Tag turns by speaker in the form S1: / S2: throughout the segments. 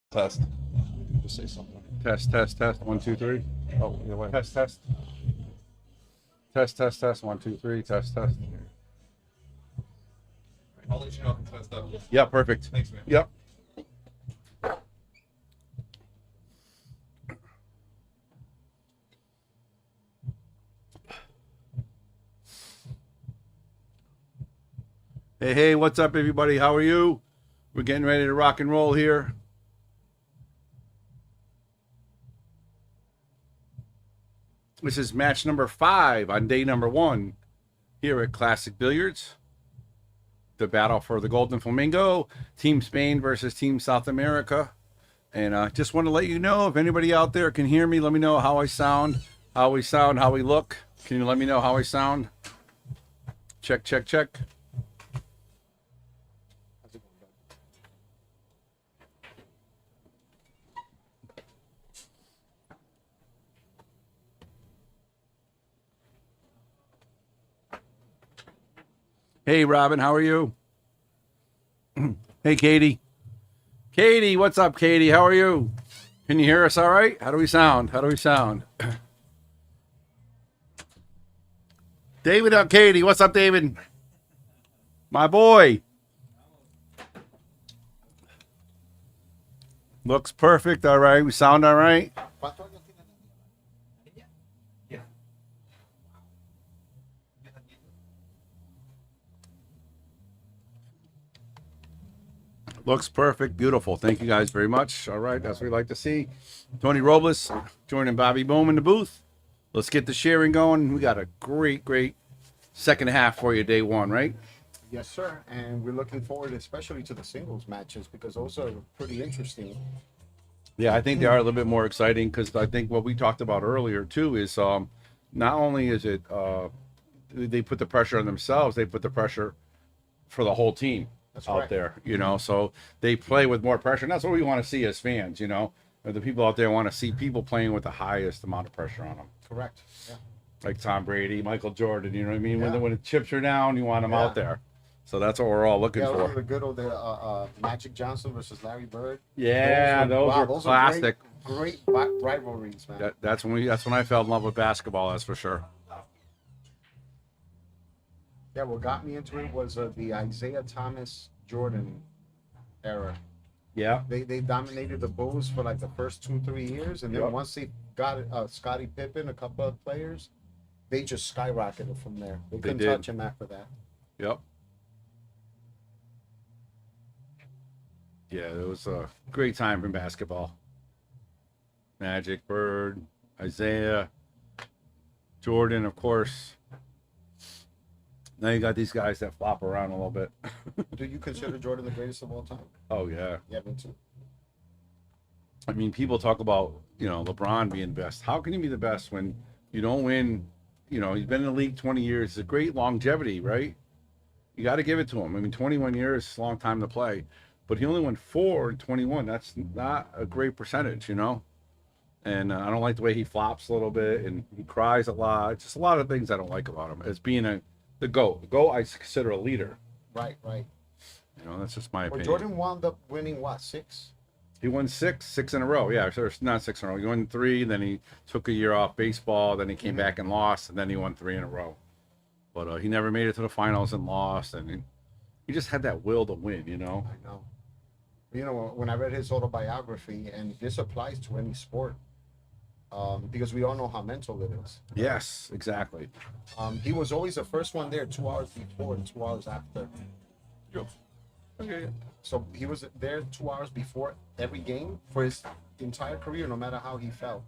S1: Test. Just say something.
S2: Test, test, test. 1, 2, 3.
S1: Oh, either way.
S2: Test, test. Test, test, test. 1, 2, 3. Test, test.
S1: I'll let you know if it's messed up.
S2: Yeah, perfect.
S1: Thanks, man.
S2: Yep. Hey, hey, what's up, everybody? How are you? We're getting ready to rock and roll here. This is match number 5 on day number 1 here at Classic Billiards. The battle for the Golden Flamingo, Team Spain versus Team South America. And just want to let you know, if anybody out there can hear me, let me know how I sound, how we look. Can you let me know how I sound? Check, check, check. Hey, Robin, how are you? Hey, Katie. Katie, what's up, Katie? How are you? Can you hear us all right? How do we sound? How do we sound? David up, Katie. What's up, David? My boy. Looks perfect. All right. We sound all right. Looks perfect. Beautiful. Thank you guys very much. All right. That's what we like to see. Tony Robles joining Bobby Boom in the booth. Let's get the sharing going. We got a great, great second half for you, day 1, right?
S3: Yes, sir. And we're looking forward especially to the singles matches because those are pretty interesting.
S2: Yeah, I think they are a little bit more exciting because I think what we talked about earlier, too, is not only is it they put the pressure on themselves, they put the pressure for the whole team.
S3: That's
S2: out
S3: correct.
S2: there, you know, so they play with more pressure, and that's what we want to see as fans, you know. The people out there want to see people playing with the highest amount of pressure on them,
S3: Correct. Yeah.
S2: like Tom Brady, Michael Jordan, you know what I mean?
S3: Yeah.
S2: When the chips are down, you want them
S3: Yeah.
S2: out there. So that's what we're all looking
S3: Yeah,
S2: for.
S3: the good old Magic Johnson versus Larry Bird.
S2: Yeah, those were classic.
S3: Great rivalries, man.
S2: That's when I fell in love with basketball, that's for sure.
S3: Yeah, what got me into it was the Isaiah Thomas Jordan era.
S2: Yeah,
S3: They dominated the Bulls for like the first 2-3 years, and then
S2: Yep.
S3: once they got Scottie Pippen, a couple of players, they just skyrocketed from there. They couldn't
S2: did.
S3: touch him after that.
S2: yep. Yeah, it was a great time for basketball. Magic, Bird, Isaiah, Jordan, of course. Now you got these guys that flop around a little bit.
S3: Do you consider Jordan the greatest of all time?
S2: Oh, yeah.
S3: Yeah, me too.
S2: I mean, people talk about, you know, LeBron being best. How can he be the best when you don't win? You know, he's been in the league 20 years. It's a great longevity, right? You got to give it to him. I mean, 21 years is a long time to play. But he only won 4 in 21. That's not a great percentage, you know? And I don't like the way he flops a little bit and he cries a lot. Just a lot of things I don't like about him as being the GOAT. The GOAT I consider a leader.
S3: Right.
S2: You know, that's just my
S3: Well,
S2: opinion.
S3: Jordan wound up winning what, 6?
S2: He won six in a row. Yeah, so it's not 6 in a row. He won 3, then he took a year off baseball, then he came back and lost, and then he won 3 in a row. But he never made it to the finals and lost, and he just had that will to win, you know?
S3: I know. You know, when I read his autobiography, and this applies to any sport, because we all know how mental it is.
S2: Yes, exactly.
S3: He was always the first one there 2 hours before and 2 hours after.
S2: Okay.
S3: So he was there 2 hours before every game for his entire career, no matter how he felt.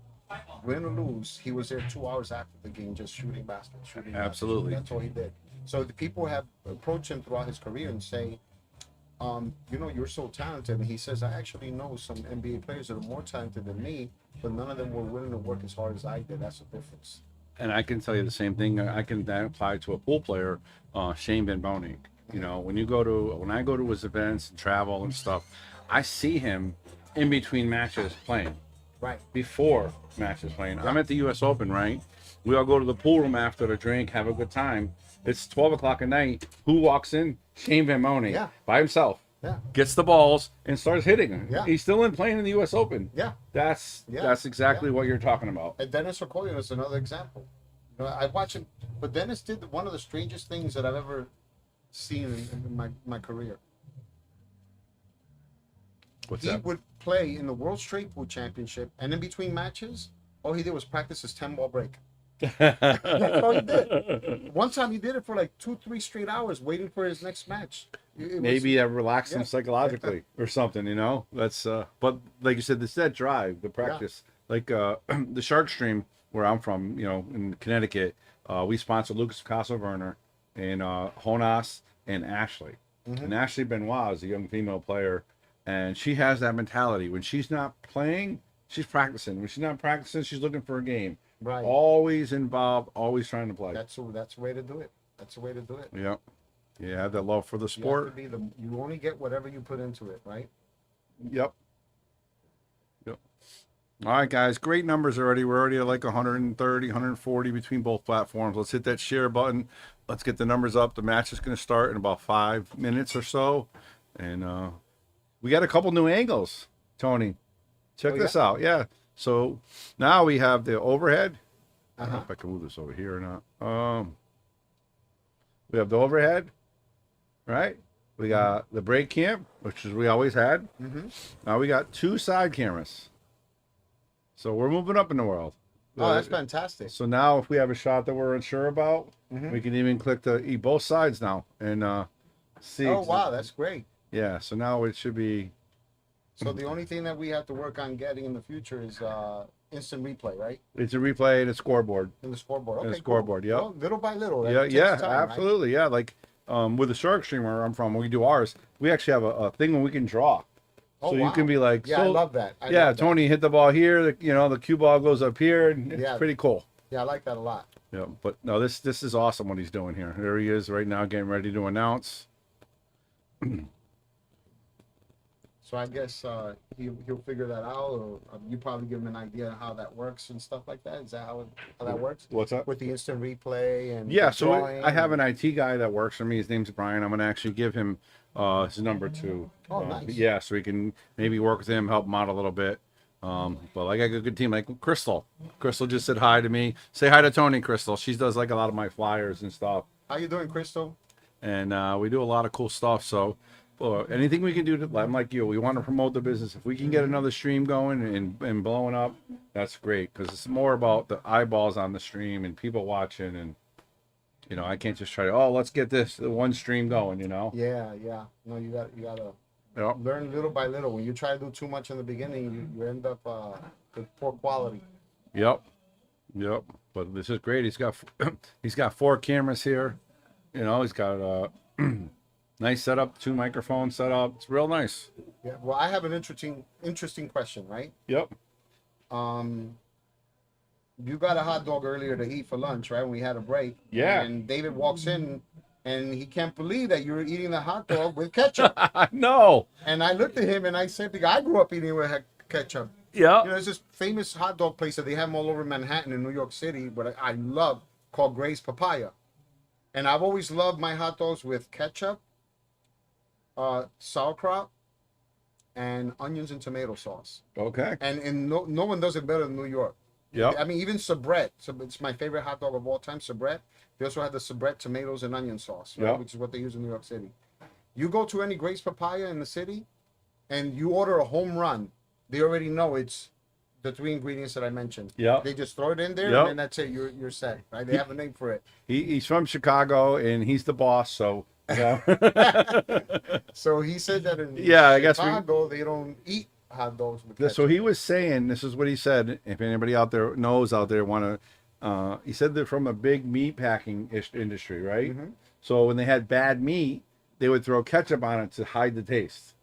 S3: Win or lose, he was there 2 hours after the game, just shooting baskets,
S2: Absolutely.
S3: That's all he did. So the people have approached him throughout his career and say, you know, you're so talented. And he says, I actually know some NBA players that are more talented than me, but none of them were willing to work as hard as I did. That's the difference.
S2: And I can tell you the same thing. I can that apply to a pool player, Shane Van Boening. You know, when I go to his events and travel and stuff, I see him in between matches playing.
S3: Right.
S2: Before matches playing. I'm at the U.S. Open, right? We all go to the pool room after the drink, have a good time. It's 12 o'clock at night. Who walks in? Shane Van Boening.
S3: Yeah.
S2: By himself.
S3: Yeah.
S2: gets the balls, and starts hitting.
S3: Yeah.
S2: He's still playing in the U.S. Open.
S3: Yeah.
S2: That's
S3: Yeah.
S2: exactly
S3: Yeah.
S2: what you're talking about.
S3: And Dennis Okoye is another example. You know, I watch him, but Dennis did one of the strangest things that I've ever seen in my career.
S2: What's
S3: He
S2: that?
S3: would play in the World Straight Pool Championship, and in between matches, all he did was practice his 10-ball break. That's all he did. One time he did it for like 2-3 straight hours, waiting for his next match.
S2: Maybe that relaxed him
S3: Yeah.
S2: psychologically or something, you know. That's but like you said, that drive, the practice, like the Shark Stream where I'm from, you know, in Connecticut, we sponsor Lucas Picasso-Werner and Jonas and Ashley. And Ashley Benoit is a young female player, and she has that mentality. When she's not playing, she's practicing. When she's not practicing, she's looking for a game.
S3: Right.
S2: Always involved, always trying to play.
S3: That's the way to do it. That's the way to do it.
S2: Yeah. You have that love for the
S3: You
S2: sport.
S3: have to be you only get whatever you put into it, right?
S2: Yep. Yep. All right, guys. Great numbers already. We're already at like 130, 140 between both platforms. Let's hit that share button. Let's get the numbers up. The match is going to start in about 5 minutes or so. And we got a couple new angles, Tony. Check this out. Yeah. So now we have the overhead. I don't know if I can move this over here or not. We have the overhead, right? We got the break cam, which is we always had. Now we got 2 side cameras. So we're moving up in the world.
S3: Oh, that's fantastic.
S2: So now if we have a shot that we're unsure about, we can even click the both sides now and see.
S3: Oh, wow, that's great.
S2: Yeah, so now it should be.
S3: So the only thing that we have to work on getting in the future is instant replay, right?
S2: It's a replay and a scoreboard.
S3: In the scoreboard. Okay,
S2: And a scoreboard,
S3: cool.
S2: yep.
S3: Well, little by little. That
S2: Yeah,
S3: takes
S2: yeah,
S3: time, right?
S2: absolutely. Yeah, like with the Shark Stream where I'm from, when we do ours, we actually have a thing where we can draw.
S3: Oh,
S2: So
S3: wow.
S2: you can be like,
S3: Yeah,
S2: so,
S3: I love that. I
S2: yeah,
S3: love that.
S2: Tony hit the ball here. The cue ball goes up here, and it's
S3: Yeah.
S2: pretty cool.
S3: Yeah, I like that a lot.
S2: Yeah, but no, this is awesome what he's doing here. There he is right now, getting ready to announce.
S3: So I guess he'll figure that out, or you probably give him an idea of how that works and stuff like that. Is that how that works?
S2: What's up?
S3: With the instant replay and
S2: Yeah,
S3: the
S2: so
S3: drawing
S2: I have
S3: and-
S2: an IT guy that works for me. His name's Brian. I'm gonna actually give him his number too.
S3: Oh, nice.
S2: Yeah, so we can maybe work with him, help him out a little bit. But I got a good team like Crystal. Crystal just said hi to me. Say hi to Tony, Crystal. She does like a lot of my flyers and stuff.
S3: How you doing, Crystal?
S2: And we do a lot of cool stuff. So anything we can do to, I'm like you, we want to promote the business. If we can get another stream going and blowing up, that's great, because it's more about the eyeballs on the stream and people watching. And I can't just try to let's get this one stream going.
S3: Yeah. No, you gotta
S2: Yep.
S3: learn little by little. When you try to do too much in the beginning, you end up with poor quality.
S2: Yep. But this is great. He's got 4 cameras here. He's got nice setup, 2 microphones set up. It's real nice.
S3: Yeah. Well, I have an interesting question, right?
S2: Yep.
S3: You got a hot dog earlier to eat for lunch, right? When we had a break.
S2: Yeah.
S3: And David walks in, and he can't believe that you're eating the hot dog with ketchup.
S2: No.
S3: And I looked at him and I said, I grew up eating with ketchup.
S2: Yeah.
S3: There's this famous hot dog place that they have them all over Manhattan in New York City, but I love, called Gray's Papaya. And I've always loved my hot dogs with ketchup, sauerkraut, and onions and tomato sauce.
S2: Okay.
S3: And no one does it better than New York.
S2: Yep.
S3: I mean, even Sabret. So it's my favorite hot dog of all time, Sabret. They also have the Sabret tomatoes and onion sauce, right?
S2: Yep.
S3: Which is what they use in New York City. You go to any Gray's Papaya in the city, and you order a home run, they already know it's the 3 ingredients that I mentioned.
S2: Yyep.
S3: They just throw it in there,
S2: Yep.
S3: and then that's it. You're set, right? They have a name for it.
S2: He's from Chicago and he's the boss, so yeah.
S3: So he said that in
S2: Yeah, I guess we-
S3: Chicago, they don't eat hot dogs with ketchup.
S2: So he was saying, this is what he said. If anybody out there want to, he said they're from a big meat packing industry, right?
S3: Mhm.
S2: So when they had bad meat, they would throw ketchup on it to hide the taste.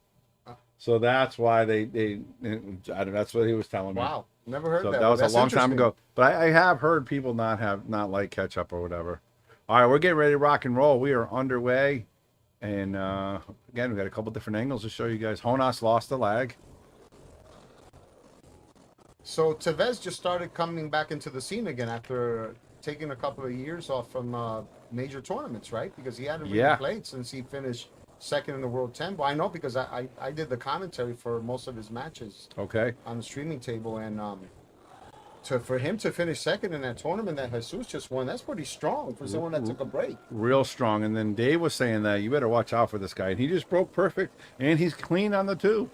S2: So that's why that's what he was telling me.
S3: Wow, never heard
S2: So
S3: that.
S2: that was
S3: That's
S2: a long time
S3: interesting.
S2: ago. But I have heard people not like ketchup or whatever. All right, we're getting ready to rock and roll. We are underway. And again, we got a couple different angles to show you guys. Jonas lost the lag.
S3: So Tevez just started coming back into the scene again after taking a couple of years off from major tournaments, right? Because he hadn't really
S2: Yeah.
S3: played since he finished second in the world 10. But I know because I did the commentary for most of his matches
S2: Okay.
S3: on the streaming table, and for him to finish second in that tournament that Jesus just won, that's pretty strong for someone that took a break.
S2: Real strong. And then Dave was saying that you better watch out for this guy. And he just broke perfect, and he's clean on the 2.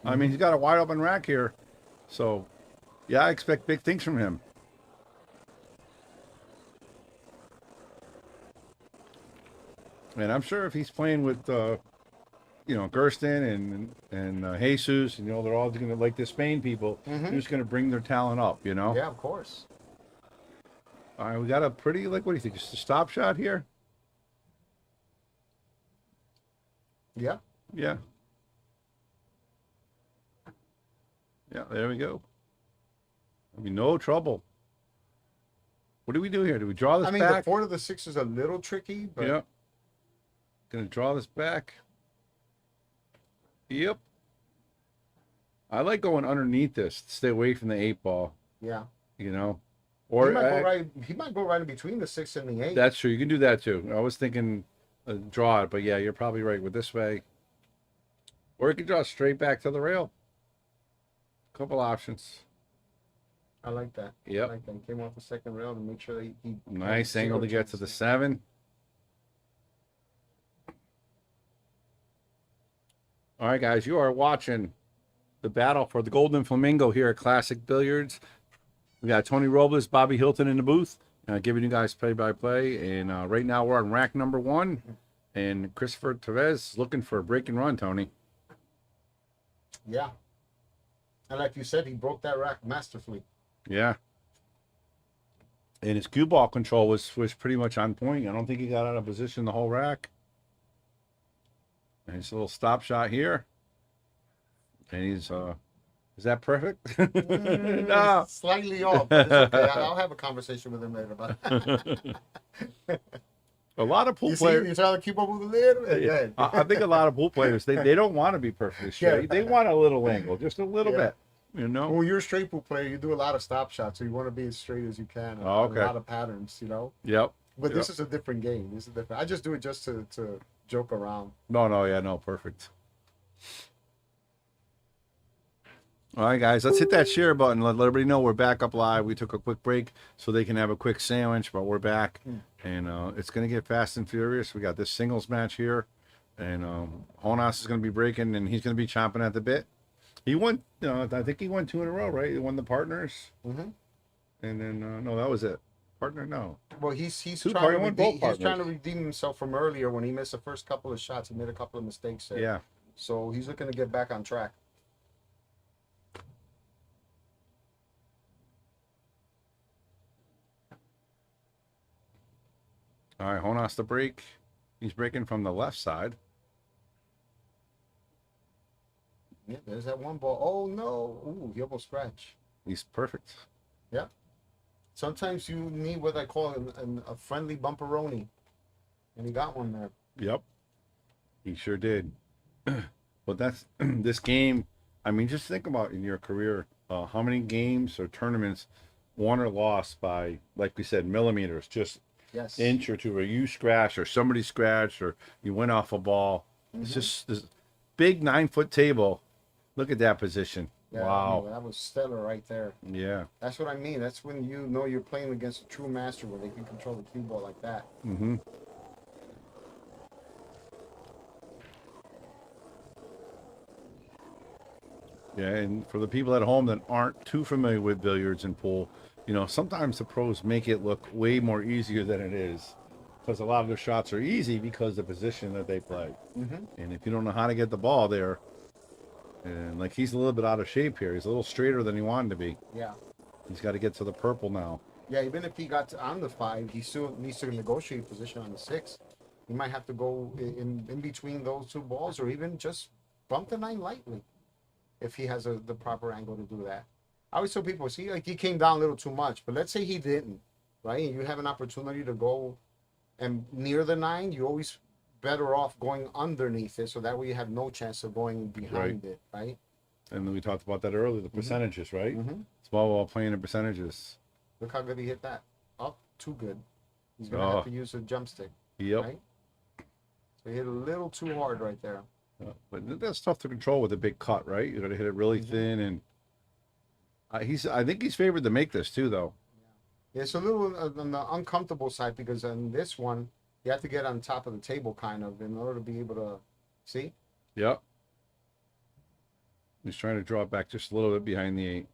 S2: I mean, he's got a wide open rack here. So, yeah, I expect big things from him. And I'm sure if he's playing with, Gerson and Jesus, and, they're all going to, like the Spain people, they're just going to bring their talent up,
S3: Yeah, of course.
S2: All right, we got a pretty, what do you think, just a stop shot here?
S3: Yeah.
S2: Yeah. Yeah, there we go. I mean, no trouble. What do we do here? Do we draw this back?
S3: The 4 to the 6 is a little tricky, but
S2: Yeah. Gonna draw this back. Yep. I like going underneath this to stay away from the 8 ball,
S3: yeah.
S2: Or
S3: He might go right in between the 6 and the 8.
S2: that's true. You can do that too. I was thinking draw it, but yeah, you're probably right with this way. Or you can draw straight back to the rail. Couple options.
S3: I like that.
S2: Yep.
S3: I like that. He came off the second rail to make sure that he
S2: Nice angle to get to the 7. All right, guys, you are watching the battle for the Golden Flamingo here at Classic Billiards. We got Tony Robles, Bobby Hilton in the booth, giving you guys play-by-play. And right now we're on rack number 1. And Christopher Tevez is looking for a break and run, Tony.
S3: Yeah. And like you said, he broke that rack masterfully.
S2: Yeah. And his cue ball control was pretty much on point. I don't think he got out of position the whole rack. And his little stop shot here. And he's, is that perfect? No.
S3: Slightly off, but it's okay. I'll have a conversation with him later about it.
S2: A lot of pool
S3: You
S2: players.
S3: see, trying to keep up with a little bit?
S2: Yeah, I think a lot of pool players, they don't want to be perfectly straight.
S3: Yeah.
S2: They want a little angle, just a little
S3: Yeah.
S2: bit,
S3: When you're a straight pool player, you do a lot of stop shots, so you want to be as straight as you can.
S2: Oh, okay.
S3: A lot of patterns,
S2: Yep.
S3: But this is a different game. This is different. I just do it just to joke around.
S2: No, perfect. All right, guys, let's hit that share button. Let everybody know we're back up live. We took a quick break so they can have a quick sandwich, but we're back. And it's going to get fast and furious. We got this singles match here. And Jonas is going to be breaking, and he's going to be chomping at the bit. He won, I think he won 2 in a row, right? He won the partners.
S3: Mm-hmm.
S2: And then, no, that was it. Partner, no.
S3: Well, he's
S2: Two
S3: trying to
S2: partner, both
S3: he's trying to
S2: partners.
S3: redeem himself from earlier when he missed the first couple of shots. He made a couple of mistakes there.
S2: Yeah.
S3: So he's looking to get back on track.
S2: All right, Jonas to break. He's breaking from the left side.
S3: Yeah, there's that one ball. Oh, no. Ooh, he almost scratched.
S2: He's perfect.
S3: Yeah. Sometimes you need what I call a friendly bumperoni. And he got one there.
S2: Yep. He sure did. But that's this game. I mean, just think about in your career, how many games or tournaments won or lost by, like we said, millimeters, just
S3: Yes.
S2: inch or two, or you scratched or somebody scratched or you went off a ball. It's just this big 9-foot table. Look at that position.
S3: Yeah,
S2: Wow.
S3: That was stellar right there.
S2: Yeah.
S3: That's what I mean. That's when you know you're playing against a true master where they can control the cue ball like that.
S2: Mm-hmm. Yeah, and for the people at home that aren't too familiar with billiards and pool, sometimes the pros make it look way more easier than it is, because a lot of their shots are easy because of the position that they play.
S3: Mm-hmm.
S2: And if you don't know how to get the ball there, and like he's a little bit out of shape here, he's a little straighter than he wanted to be.
S3: Yeah.
S2: He's got to get to the purple now.
S3: Yeah, even if he got on the 5, he still needs to negotiate position on the 6. He might have to go in between those 2 balls, or even just bump the 9 lightly if he has the proper angle to do that. I always tell people, see, like he came down a little too much, but let's say he didn't, right? And you have an opportunity to go and near the 9, you're always better off going underneath it, so that way you have no chance of going behind it, right?
S2: And then we talked about that earlier, the percentages, right?
S3: Mm-hmm.
S2: Small ball playing in percentages.
S3: Look how good he hit that. Up, too good. He's gonna have to use a jump stick.
S2: Yep.
S3: Right? So he hit a little too hard right there.
S2: But that's tough to control with a big cut, right? You got to hit it really thin, and I think he's favored to make this too, though.
S3: Yeah, it's a little on the uncomfortable side because on this one, you have to get on top of the table kind of in order to be able to see.
S2: Yep. He's trying to draw it back just a little bit behind the 8.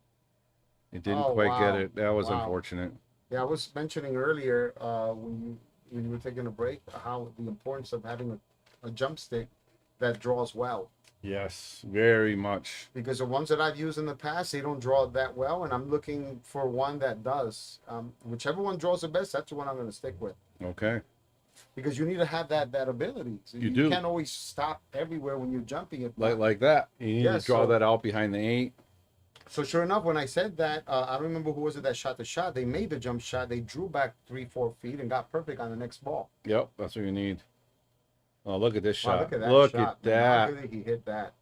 S2: It didn't quite get it. That was unfortunate.
S3: Yeah, I was mentioning earlier when you were taking a break how the importance of having a jump stick that draws well.
S2: Yes, very much.
S3: Because the ones that I've used in the past, they don't draw that well, and I'm looking for one that does. Whichever one draws the best, that's the one I'm going to stick with.
S2: Okay.
S3: Because you need to have that ability. So
S2: you do.
S3: You can't always stop everywhere when you're jumping it.
S2: Like that. You need to draw that out behind the 8.
S3: So sure enough, when I said that, I don't remember who was it that shot the shot. They made the jump shot. They drew back 3-4 feet and got perfect on the next ball.
S2: Yep, that's what you need. Oh, look at this shot.
S3: Look at that
S2: Look
S3: shot.
S2: at that.
S3: How did he hit that?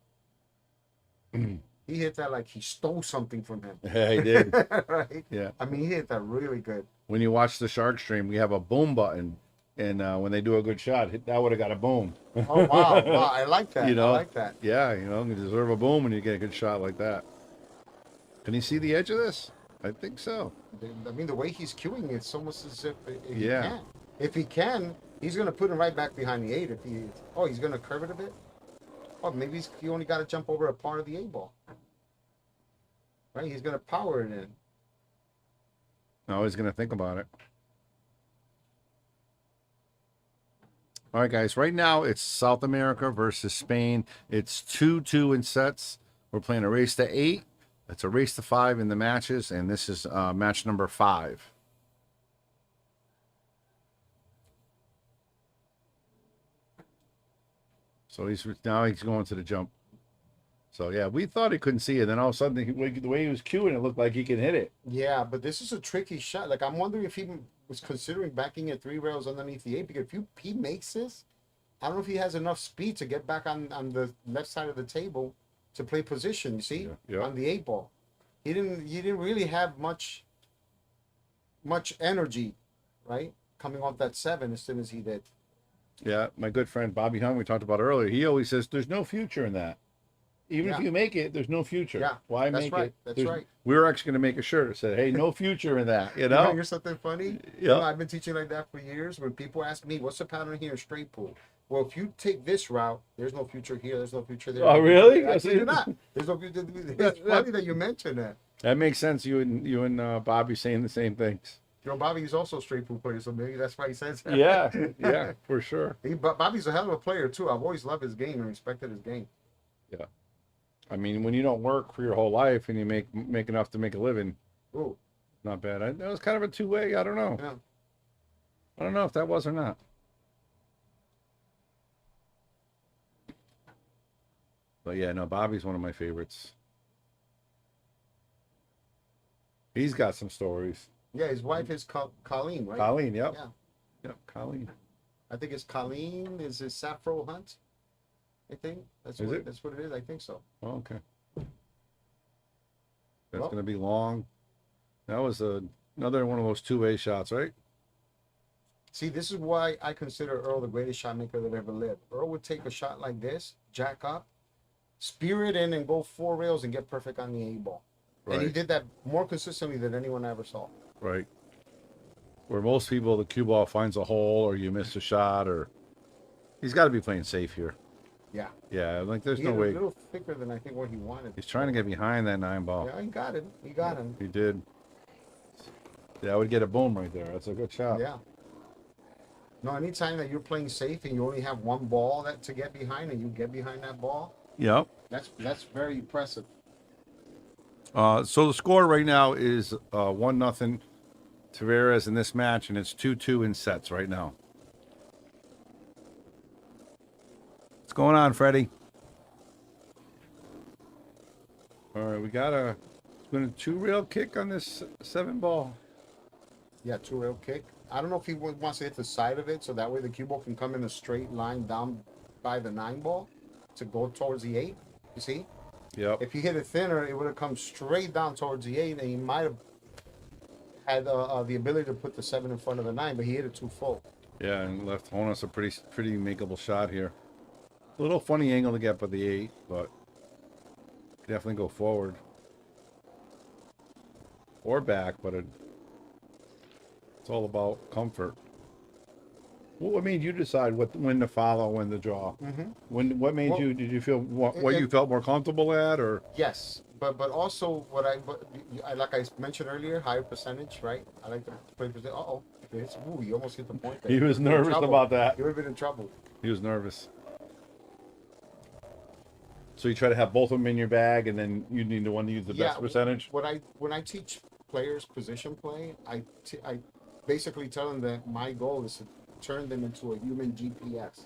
S3: He hit that like he stole something from him.
S2: Yeah, he did.
S3: Right?
S2: Yeah.
S3: I mean, he hit that really good.
S2: When you watch the shark stream, we have a boom button. And when they do a good shot, that would have got a boom.
S3: Oh, wow. Wow. I like that.
S2: You know?
S3: I like that.
S2: Yeah, you deserve a boom when you get a good shot like that. Can you see the edge of this? I think so.
S3: I mean, the way he's cueing, it's almost as if he
S2: Yeah.
S3: can. If he can, he's going to put him right back behind the 8. He's going to curve it a bit. Oh, maybe he only got to jump over a part of the 8 ball. Right? He's going to power it in.
S2: No, he's going to think about it. All right, guys. Right now, it's South America versus Spain. It's 2-2 in sets. We're playing a race to 8. It's a race to 5 in the matches, and this is match number 5. So he's going to the jump. So yeah, we thought he couldn't see it. Then all of a sudden, the way he was cueing, it looked like he can hit it.
S3: Yeah, but this is a tricky shot. Like I'm wondering if he was considering backing it 3 rails underneath the 8. Because if he makes this, I don't know if he has enough speed to get back on the left side of the table to play position. You see, on the 8 ball, he didn't really have much energy, right? Coming off that 7 as soon as he did.
S2: Yeah, my good friend Bobby Hung, we talked about earlier. He always says there's no future in that. Even if you make it, there's no future.
S3: Yeah,
S2: why
S3: that's
S2: make
S3: right.
S2: it?
S3: That's right.
S2: We were actually going to make a shirt that said, "Hey, no future in that." You
S3: You know,
S2: know.
S3: here's something funny.
S2: Yeah.
S3: I've been teaching like that for years. When people ask me, "What's the pattern here in straight pool?" Well, if you take this route, there's no future here. There's no future there.
S2: Oh, really?
S3: I kid you not. There's no future. It's funny that you mentioned that.
S2: That makes sense. You and Bobby saying the same things.
S3: You know, Bobby's also a straight pool player, so maybe that's why he says that.
S2: Yeah, for sure.
S3: But Bobby's a hell of a player too. I've always loved his game and respected his game.
S2: Yeah. I mean, when you don't work for your whole life and you make enough to make a living,
S3: Ooh.
S2: not bad. That was kind of a two-way. I don't know.
S3: Yeah.
S2: I don't know if that was or not. But yeah, no, Bobby's one of my favorites. He's got some stories.
S3: Yeah, his wife is Colleen, right?
S2: Colleen, yep.
S3: Yeah.
S2: Yep, Colleen.
S3: I think it's Colleen. Is it Sappho Hunt? I think that's
S2: Is
S3: what
S2: it?
S3: that's what it is. I think so.
S2: Oh, okay. That's
S3: Well-
S2: going to be long. That was another one of those two-way shots, right?
S3: See, this is why I consider Earl the greatest shot maker that ever lived. Earl would take a shot like this, jack up, spear it in, and go 4 rails and get perfect on the 8 ball. And he
S2: Right.
S3: did that more consistently than anyone I ever saw.
S2: Right. Where most people, the cue ball finds a hole or you miss a shot, or he's got to be playing safe here.
S3: Yeah.
S2: Yeah, like there's
S3: He
S2: no
S3: hit
S2: way.
S3: a little thicker than I think what he wanted.
S2: He's trying to get behind that 9 ball.
S3: Yeah, he got it. He got him.
S2: He did. Yeah, I would get a boom right there. That's a good shot.
S3: Yeah. No, anytime that you're playing safe and you only have 1 ball to get behind and you get behind that ball,
S2: Yep.
S3: that's very impressive.
S2: So the score right now is 1-0 Tavares in this match, and it's 2-2 in sets right now. What's going on, Freddie? All right, we got a 2-rail kick on this 7 ball.
S3: Yeah, 2-rail kick. I don't know if he wants to hit the side of it so that way the cue ball can come in a straight line down by the 9 ball to go towards the 8. You see?
S2: Yep.
S3: If he hit it thinner, it would have come straight down towards the 8, and he might have had the ability to put the 7 in front of the 9, but he hit it too full.
S2: Yeah, and left Jonas a pretty makeable shot here. A little funny angle to get by the 8, but definitely go forward or back, but it's all about comfort. What made you decide when to follow, when to draw? What made
S3: Well,
S2: you? Did you feel what you felt more comfortable at, or?
S3: Yes, but also like I mentioned earlier, higher percentage, right? I like to play percentage. Uh-oh. Ooh, you almost hit the point there.
S2: He was
S3: You were in
S2: nervous
S3: trouble.
S2: about that.
S3: You would have been in trouble.
S2: He was nervous. So you try to have both of them in your bag, and then you need the one to use the best percentage.
S3: When I teach players position play, I basically tell them that my goal is to turn them into a human GPS.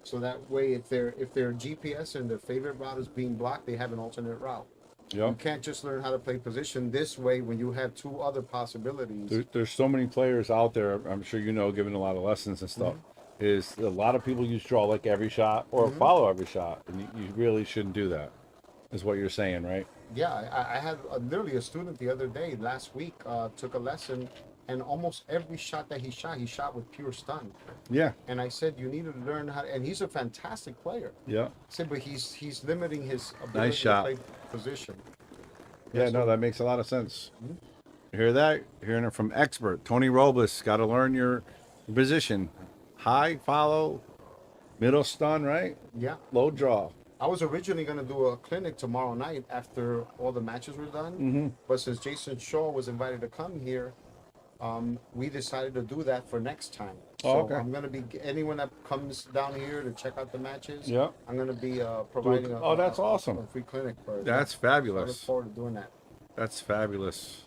S3: So that way, if their GPS and their favorite route is being blocked, they have an alternate route.
S2: Yeah.
S3: You can't just learn how to play position this way when you have two other possibilities.
S2: There's so many players out there. I'm sure you know, giving a lot of lessons and stuff. Is a lot of people use draw like every shot or follow every shot, and you really shouldn't do that. Is what you're saying, right?
S3: Yeah, I had literally a student the other day, last week, took a lesson, and almost every shot that he shot with pure stun.
S2: Yeah.
S3: And I said, you need to learn how. And he's a fantastic player.
S2: Yeah.
S3: I said, but he's limiting his ability
S2: Nice shot.
S3: to play position.
S2: Yeah, no, that makes a lot of sense. You hear that? Hearing it from expert Tony Robles. Got to learn your position. High follow, middle stun, right?
S3: Yeah.
S2: Low draw.
S3: I was originally going to do a clinic tomorrow night after all the matches were done. But since Jason Shaw was invited to come here, we decided to do that for next time. So
S2: okay.
S3: I'm going to be, anyone that comes down here to check out the matches,
S2: Yeah.
S3: I'm going to be providing
S2: that's awesome.
S3: a free clinic for
S2: That's
S3: I look
S2: fabulous.
S3: forward to doing that.
S2: That's fabulous.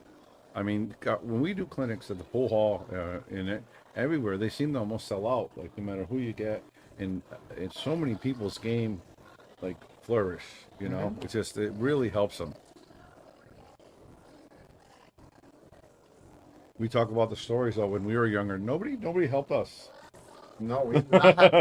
S2: I mean, when we do clinics at the pool hall, in it everywhere, they seem to almost sell out. Like no matter who you get, and it's so many people's game, like flourish. You know, it really helps them. We talk about the stories though. When we were younger, nobody helped us.
S3: No, we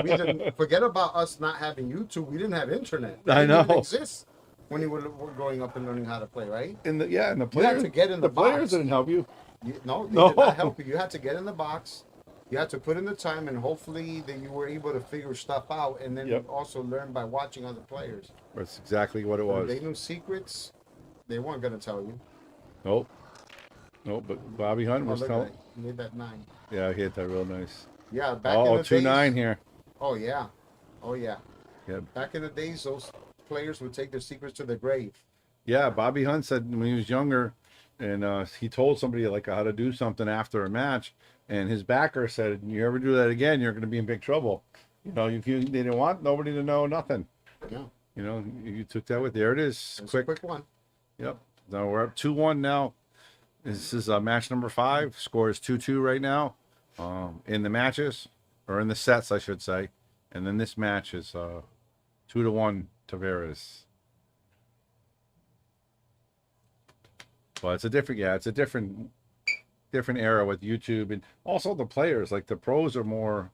S3: didn't forget about us not having YouTube. We didn't have internet.
S2: I know.
S3: It didn't exist when you were growing up and learning how to play, right?
S2: And the
S3: You
S2: players,
S3: had to get in the
S2: players
S3: box.
S2: didn't help you.
S3: No, they
S2: No.
S3: did not help you. You had to get in the box. You had to put in the time, and hopefully that you were able to figure stuff out, and then also learn by watching other players.
S2: That's exactly what it
S3: When
S2: was.
S3: they knew secrets, they weren't gonna tell you.
S2: Nope. But Bobby Hunt was
S3: Look at
S2: telling.
S3: that. He made that 9.
S2: Yeah, he hit that real nice.
S3: Yeah, back in the
S2: 2-9
S3: days.
S2: here.
S3: Oh yeah, oh yeah.
S2: Yeah.
S3: Back in the days, those players would take their secrets to the grave.
S2: Yeah, Bobby Hunt said when he was younger, and he told somebody like how to do something after a match, and his backer said, "You ever do that again, you're going to be in big trouble." You know, they didn't want nobody to know nothing.
S3: Yeah.
S2: You know, you took that with. There it is.
S3: It's
S2: Quick.
S3: a quick one.
S2: Yep. Now we're up 2-1 now. This is match number 5. Score is 2-2 right now. In the matches, or in the sets, I should say. And then this match is 2-1 Tavares. But it's a different era with YouTube, and also the players. Like the pros are more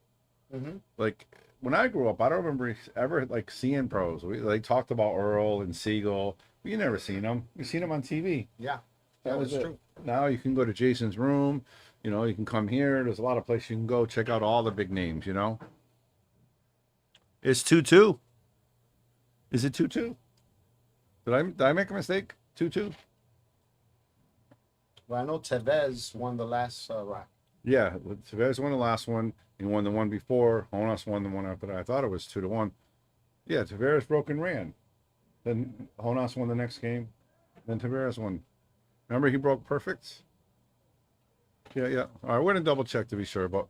S2: like when I grew up. I don't remember ever like seeing pros. We talked about Earl and Siegel. You never seen them. You seen them on TV.
S3: Yeah,
S2: That was
S3: true.
S2: Now you can go to Jason's room. You know, you can come here. There's a lot of places you can go check out all the big names. You know. It's 2-2. Is it 2-2? Did I make a mistake? 2-2.
S3: Well, I know Tevez won the last rack.
S2: Yeah, Tavares won the last one. He won the one before. Jonas won the one after that. I thought it was 2-1. Yeah, Tavares broke and ran. Then Jonas won the next game. Then Tavares won. Remember he broke perfects? Yeah. All right, we're gonna double check to be sure, but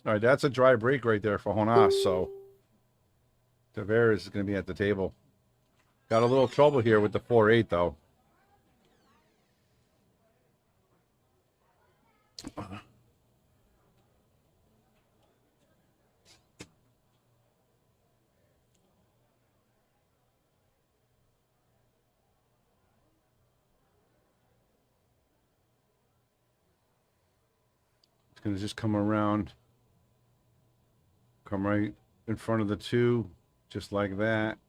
S2: all right, that's a dry break right there for Jonas. So Tavares is gonna be at the table. Got a little trouble here with the 4-8 though. It's gonna just come around, come right in front of the 2, just like that.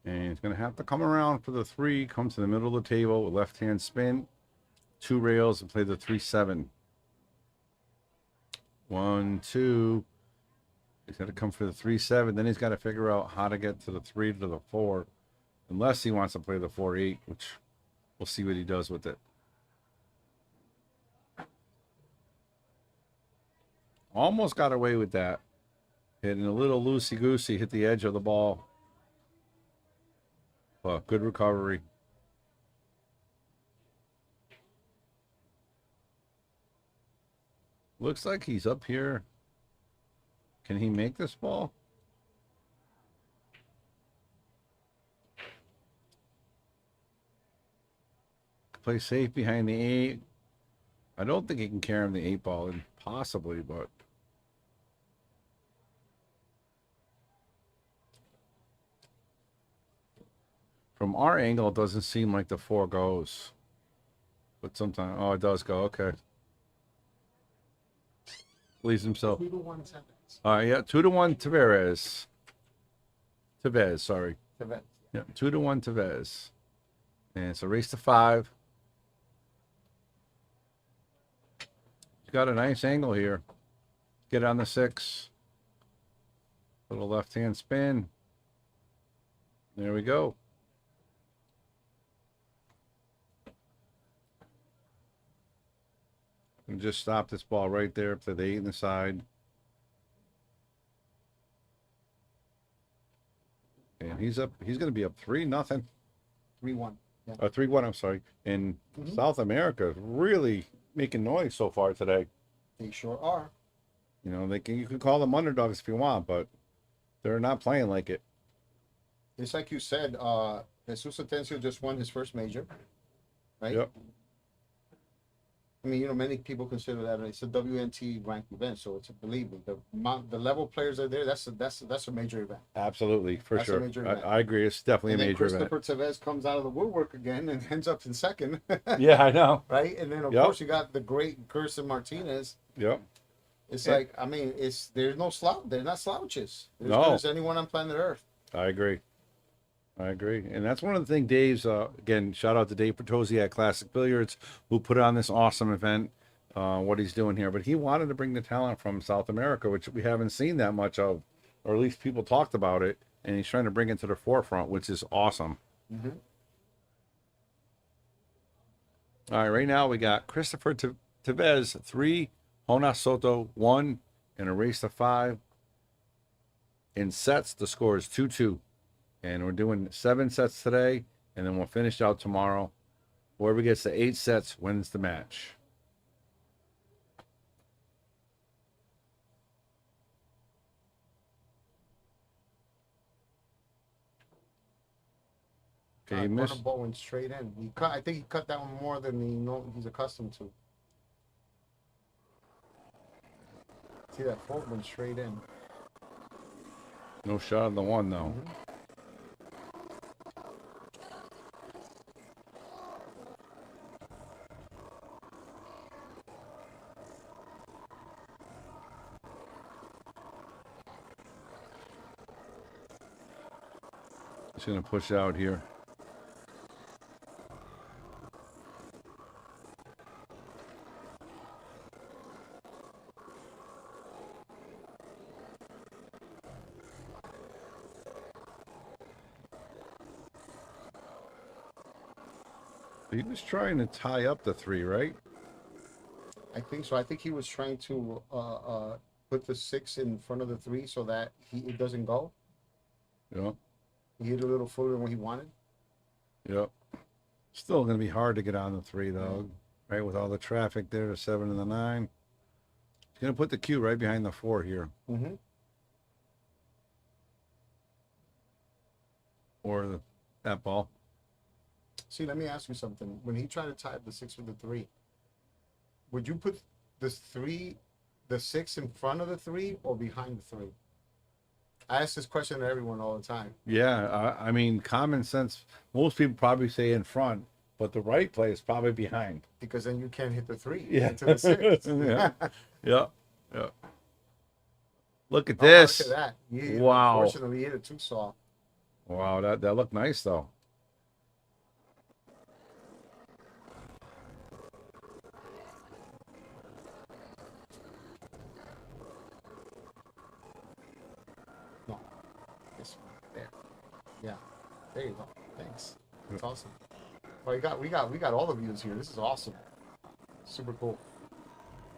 S2: And it's gonna have to come around for the 3, come to the middle of the table with left hand spin, 2 rails, and play the 3-7. 1, 2. He's got to come for the 3-7. Then he's got to figure out how to get to the 3 to the 4. Unless he wants to play the 4-8, which we'll see what he does with it. Almost got away with that. Hitting a little loosey-goosey, hit the edge of the ball. But good recovery. Looks like he's up here. Can he make this ball? Play safe behind the 8. I don't think he can carry him the 8 ball, and possibly, but from our angle, it doesn't seem like the 4 goes. But sometimes, oh, it does go. Okay. Leaves himself.
S3: 2-1 Tevez.
S2: All right, yeah, 2-1 Tevez. Tevez, sorry.
S3: Tevez.
S2: Yeah, 2-1 Tevez. And it's a race to 5. He's got a nice angle here. Get on the 6. Little left-hand spin. There we go. And just stop this ball right there up to the 8 in the side. And he's up. He's going to be up 3-0.
S3: 3-1. Yeah.
S2: 3-1. I'm sorry. And South America is really making noise so far today.
S3: They sure are.
S2: You know, you can call them underdogs if you want, but they're not playing like it.
S3: It's like you said. Jesus Atencio just won his first major, right?
S2: Yep.
S3: I mean, many people consider that it's a WNT ranked event, so it's, believe me, the level players are there. That's a major event.
S2: Absolutely, for
S3: That's a
S2: sure.
S3: major event.
S2: I agree. It's definitely
S3: And
S2: a
S3: then
S2: major event.
S3: Chistopher Tevez comes out of the woodwork again and ends up in second.
S2: Yeah, I know.
S3: Right, and then of
S2: Yep.
S3: course you got the great Gerson Martinez.
S2: Yep.
S3: It's
S2: Yeah.
S3: like, I mean, there's no slouch. They're not slouches. They're
S2: No.
S3: as good as anyone on planet Earth.
S2: I agree. And that's one of the things Dave's, again, shout out to Dave Bertozzi at Classic Billiards, who put on this awesome event, what he's doing here. But he wanted to bring the talent from South America, which we haven't seen that much of, or at least people talked about it, and he's trying to bring it to the forefront, which is awesome.
S3: Mm-hmm.
S2: All right, right now we got Chistopher Tevez, 3, Jonas Soto, 1, and a race to 5. In sets, the score is 2-2. And we're doing 7 sets today, and then we'll finish out tomorrow. Whoever gets to 8 sets wins the match. Okay, he missed.
S3: Ball went straight in. I think he cut that one more than he's accustomed to. See, that fault went straight in.
S2: No shot on the 1, though.
S3: Mm-hmm.
S2: He's going to push out here. He was trying to tie up the 3, right?
S3: I think so. I think he was trying to put the 6 in front of the 3 so that it doesn't go.
S2: Yeah.
S3: He hit a little further than what he wanted.
S2: Yep. Still going to be hard to get on the 3, though. Right, with all the traffic there, the 7 and the 9. He's going to put the Q right behind the 4 here.
S3: Mm-hmm.
S2: Or that ball.
S3: See, let me ask you something. When he tried to tie up the 6 with the 3, would you put the 6 in front of the 3 or behind the 3? I ask this question to everyone all the time.
S2: Yeah, I mean, common sense. Most people probably say in front, but the right play is probably behind.
S3: Because then you can't hit the 3
S2: Yeah.
S3: into the 6.
S2: Yeah. Look at
S3: Oh,
S2: this.
S3: look at that.
S2: Wow.
S3: Unfortunately, he hit it too soft.
S2: Wow, that looked nice, though.
S3: This one. There. Yeah. There you go. Thanks. That's awesome. Well, we got all the views here. This is awesome. Super cool.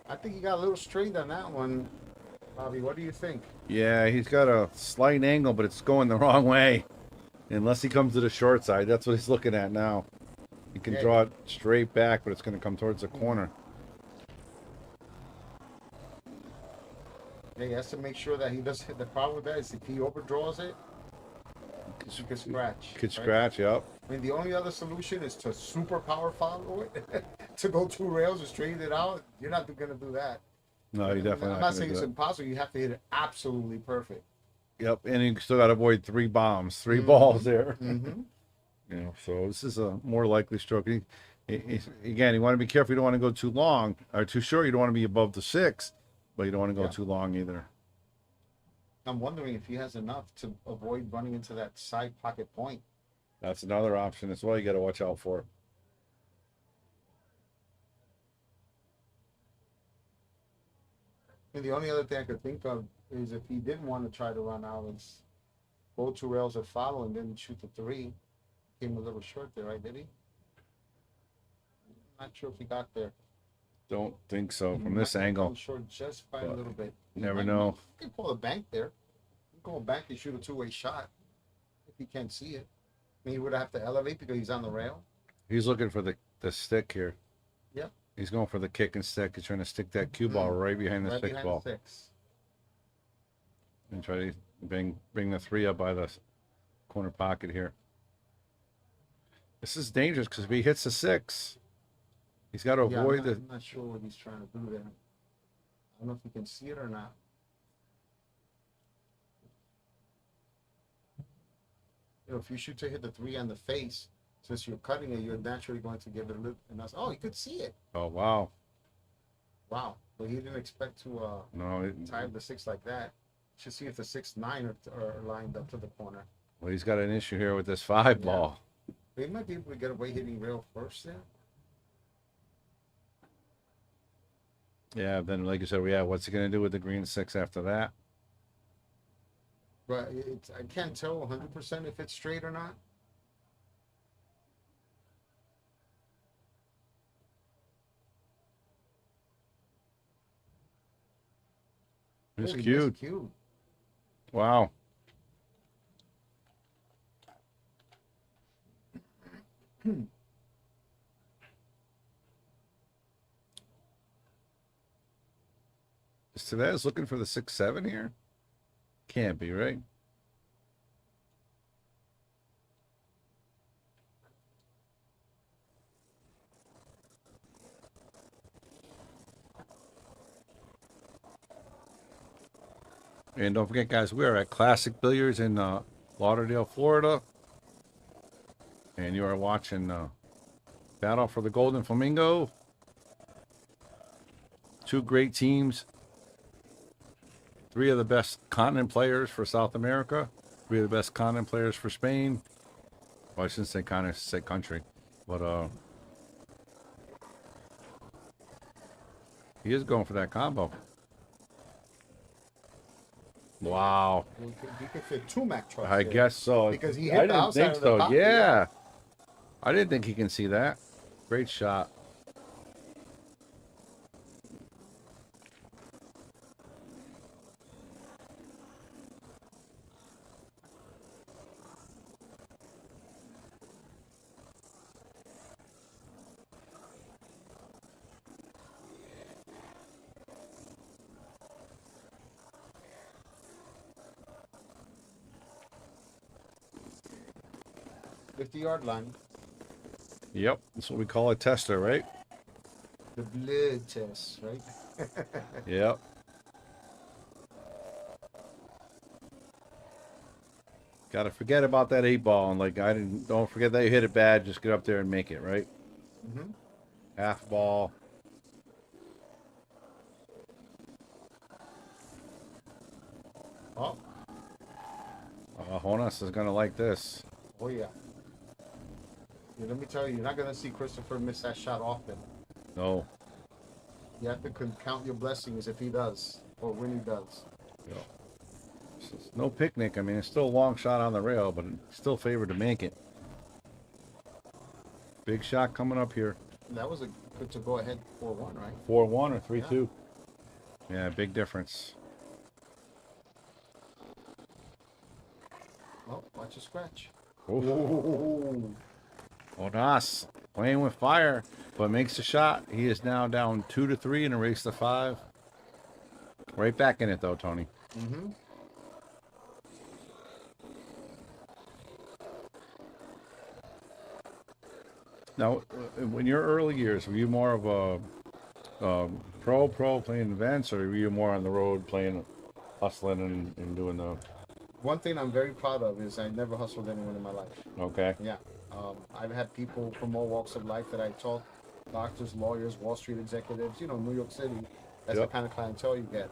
S3: I think you got a little straight on that one, Bobby. What do you think?
S2: Yeah, he's got a slight angle, but it's going the wrong way. Unless he comes to the short side, that's what he's looking at now. He can draw it straight back, but it's going to come towards the corner.
S3: Yeah, he has to make sure that he doesn't hit. The problem with that is if he overdraws it, he could scratch.
S2: Could scratch, yep.
S3: I mean, the only other solution is to super power follow it, to go 2 rails and straighten it out. You're not going to do that.
S2: No, you definitely
S3: I'm
S2: not
S3: not saying it's impossible. You have to hit it absolutely perfect.
S2: Yep, and you still got to avoid 3 bombs, 3 balls there.
S3: Mm-hmm.
S2: You know, so this is a more likely stroke. Again, you want to be careful. You don't want to go too long or too short. You don't want to be above the 6, but you don't want to go too long either.
S3: I'm wondering if he has enough to avoid running into that side pocket point.
S2: That's another option as well. You got to watch out for.
S3: And the only other thing I could think of is if he didn't want to try to run out, it's go 2 rails or follow and then shoot the 3. Came a little short there, right? Did he? Not sure if he got there.
S2: Don't think so from this angle.
S3: Short just by a little bit.
S2: Never know.
S3: You can pull a bank there. You can go back and shoot a 2-way shot if he can't see it. I mean, he would have to elevate because he's on the rail.
S2: He's looking for the stick here.
S3: Yep.
S2: He's going for the kick and stick. He's trying to stick that cue ball right behind the 6 ball.
S3: The 6.
S2: And try to bring the 3 up by the corner pocket here. This is dangerous because if he hits the 6, he's got to avoid
S3: I'm not sure what he's trying to do there. I don't know if he can see it or not. You know, if you shoot to hit the 3 on the face, since you're cutting it, you're naturally going to give it a look. And that's, oh, you could see it.
S2: Oh, wow.
S3: Wow. But he didn't expect to time the 6 like that. Should see if the 6-9 are lined up to the corner.
S2: Well, he's got an issue here with this 5 ball.
S3: But he might be able to get away hitting rail first there.
S2: Yeah, then like you said, what's he going to do with the green 6 after that?
S3: But I can't tell 100% if it's straight or not.
S2: It's cute.
S3: Cute.
S2: Wow. So that is looking for the 6-7 here? Can't be, right? And don't forget, guys, we are at Classic Billiards in Lauderdale, Florida. And you are watching Battle for the Golden Flamingo. 2 great teams. 3 of the best continent players for South America. 3 of the best continent players for Spain. Well, I shouldn't say continent, I should say country. But he is going for that combo. Wow.
S3: He could fit 2 Mack trucks.
S2: I guess so.
S3: Because he hit the outside of the top.
S2: Yeah. I didn't think he can see that. Great shot.
S3: Yard line.
S2: Yep, that's what we call a tester, right?
S3: The blood test, right?
S2: Yep. Gotta forget about that 8 ball, and don't forget that you hit it bad. Just get up there and make it, right?
S3: Mm-hmm.
S2: Half ball.
S3: Oh.
S2: Jonas is gonna like this.
S3: Oh yeah. Let me tell you, you're not gonna see Chistopher miss that shot often.
S2: No.
S3: You have to count your blessings if he does, or when he does.
S2: Yep. It's no picnic. I mean, it's still a long shot on the rail, but it's still favored to make it. Big shot coming up here.
S3: That was a good to go ahead 4-1, right?
S2: 4-1 or 3-2. Yeah, big difference.
S3: Oh, watch a scratch.
S2: Oh, Jonas playing with fire, but makes a shot. He is now down 2-3 in a race to 5. Right back in it though, Tony.
S3: Mm-hmm.
S2: Now, in your early years, were you more of a pro playing events, or were you more on the road playing, hustling and doing the?
S3: One thing I'm very proud of is I never hustled anyone in my life.
S2: Okay.
S3: Yeah. I've had people from all walks of life that I taught, doctors, lawyers, Wall Street executives, New York City. That's the kind of clientele you get.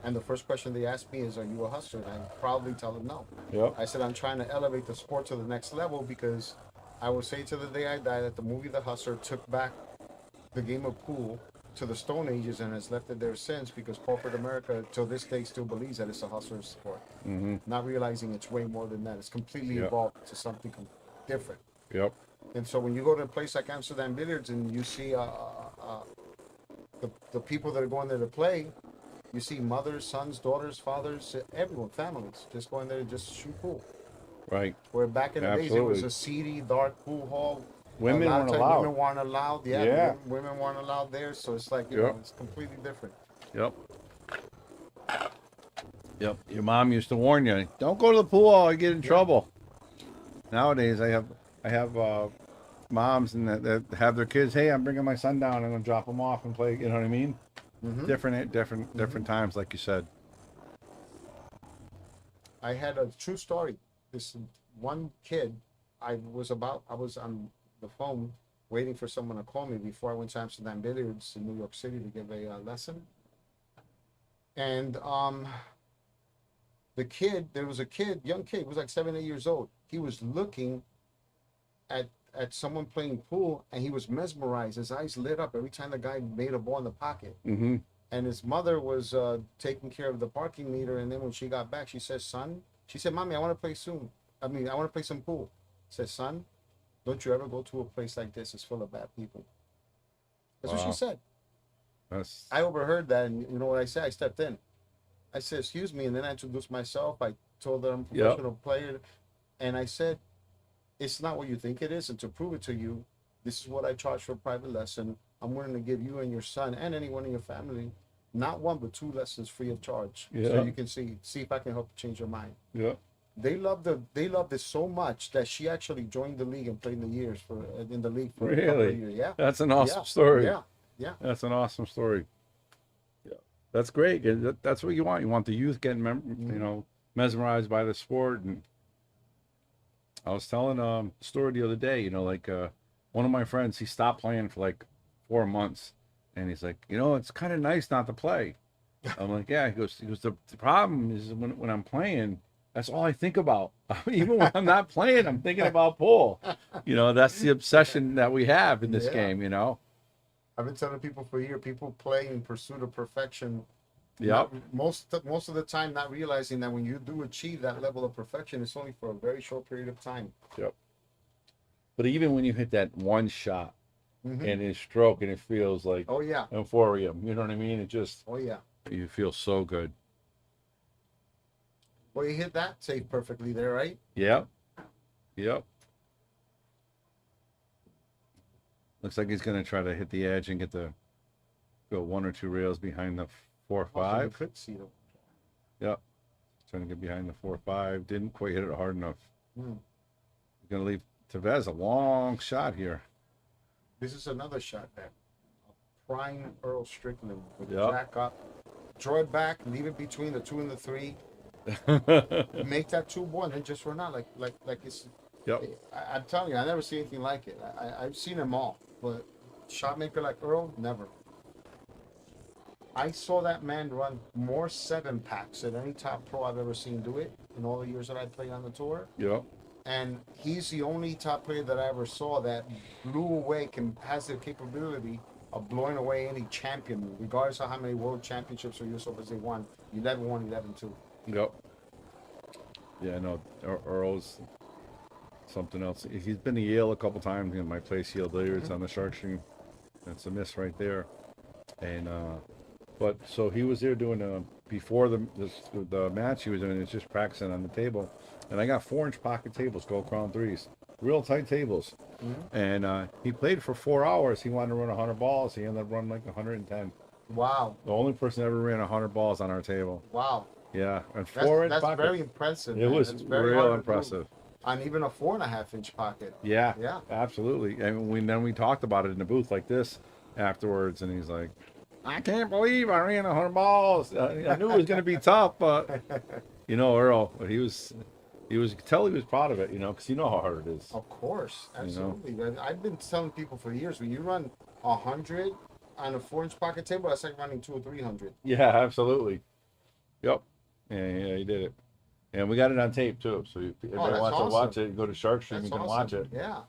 S3: And the first question they ask me is, are you a hustler? And I proudly tell them no.
S2: Yep.
S3: I said, I'm trying to elevate the sport to the next level because I will say to the day I die that the movie The Hustler took back the game of pool to the Stone Ages and has left it there since because corporate America, till this day, still believes that it's a hustler's sport.
S2: Mm-hmm.
S3: Not realizing it's way more than that. It's completely evolved to something different.
S2: Yep.
S3: And so when you go to a place like Amsterdam Billiards and you see the people that are going there to play, you see mothers, sons, daughters, fathers, everyone, families, just going there to just shoot pool.
S2: Right.
S3: Where back in the days it was a seedy, dark pool hall.
S2: Women weren't allowed.
S3: Women weren't allowed. Yeah. Women weren't allowed there. So it's like, it's completely different.
S2: Yep. Yep. Your mom used to warn you, don't go to the pool hall, you get in trouble. Nowadays, I have moms and that have their kids. Hey, I'm bringing my son down. I'm gonna drop him off and play. You know what I mean? Mm-hmm. Different times, like you said.
S3: I had a true story. This one kid, I was on the phone waiting for someone to call me before I went to Amsterdam Billiards in New York City to give a lesson. And there was a young kid, he was like 7, 8 years old. He was looking at someone playing pool, and he was mesmerized. His eyes lit up every time the guy made a ball in the pocket.
S2: Mm-hmm.
S3: And his mother was taking care of the parking meter, and then when she got back, she said, Mommy, I want to play soon. I want to play some pool. I said, son, don't you ever go to a place like this. It's full of bad people. That's what she said. I overheard that, and you know what I said? I stepped in. I said, excuse me, and then I introduced myself. I told them I'm a professional player, and I said, it's not what you think it is, and to prove it to you, this is what I charge for a private lesson. I'm willing to give you and your son and anyone in your family not 1 but 2 lessons free of charge, so you can see if I can help change your mind.
S2: Yeah.
S3: They loved it so much that she actually joined the league and played in the league for a couple of years. Yeah.
S2: That's an awesome story.
S3: Yeah.
S2: That's an awesome story. Yeah. That's great. That's what you want. You want the youth getting mesmerized by the sport. And I was telling a story the other day, one of my friends, he stopped playing for like 4 months, and he's like, it's kind of nice not to play. I'm like, yeah. He goes, the problem is when I'm playing, that's all I think about. Even when I'm not playing, I'm thinking about pool. That's the obsession that we have in this game,
S3: I've been telling people for a year, people play in pursuit of perfection.
S2: Yeah.
S3: Most of the time, not realizing that when you do achieve that level of perfection, it's only for a very short period of time.
S2: Yep. But even when you hit that one shot and it's stroke and it feels like euphorium, you know what I mean? It just you feel so good.
S3: Well, you hit that safe perfectly there, right?
S2: Yep. Looks like he's gonna try to hit the edge and go 1 or 2 rails behind the 4-5.
S3: Could see them.
S2: Yep. Trying to get behind the 4-5. Didn't quite hit it hard enough. He's gonna leave Tevez a long shot here.
S3: This is another shot there. Prime Earl Strickland with the jack up. Draw it back, leave it between the 2 and the 3. Make that 2-1 and just run out like it's.
S2: Yep.
S3: I'm telling you, I never see anything like it. I've seen them all, but shot maker like Earl, never. I saw that man run more 7-packs than any top pro I've ever seen do it in all the years that I played on the tour.
S2: Yep.
S3: And he's the only top player that I ever saw that has the capability of blowing away any champion, regardless of how many world championships or US Opens they won. 11-1, 11-2.
S2: Yep. Yeah, no, Earl's something else. He's been to Yale a couple times. In my place, Yale Billiards on the shark string. That's a miss right there. And but so he was there doing before the match he was doing. It's just practicing on the table, and I got 4-inch pocket tables, gold crown threes, real tight tables. And he played for 4 hours. He wanted to run 100 balls. He ended up running like 110.
S3: Wow.
S2: The only person that ever ran 100 balls on our table.
S3: Wow.
S2: Yeah, and
S3: That's,
S2: 4-inch
S3: that's
S2: pocket.
S3: very impressive.
S2: It
S3: man.
S2: was
S3: That's very
S2: real
S3: hard to do.
S2: impressive.
S3: On even a 4.5-inch pocket.
S2: Yeah,
S3: Yeah.
S2: absolutely. And then we talked about it in the booth like this afterwards, and he's like, "I can't believe I ran 100 balls. I knew it was going to be tough, but you know, Earl, you could tell he was proud of it, you know, because you know how hard it is."
S3: Of course,
S2: You know?
S3: absolutely. I've been telling people for years, when you run 100 on a 4-inch pocket table, that's like running 200 or 300.
S2: Yeah, absolutely. Yep. Yeah, he did it. And we got it on tape too, so if anybody
S3: that's
S2: wants to
S3: awesome.
S2: watch it, go to Shark Stream,
S3: That's
S2: you can
S3: awesome.
S2: watch it.
S3: Yeah.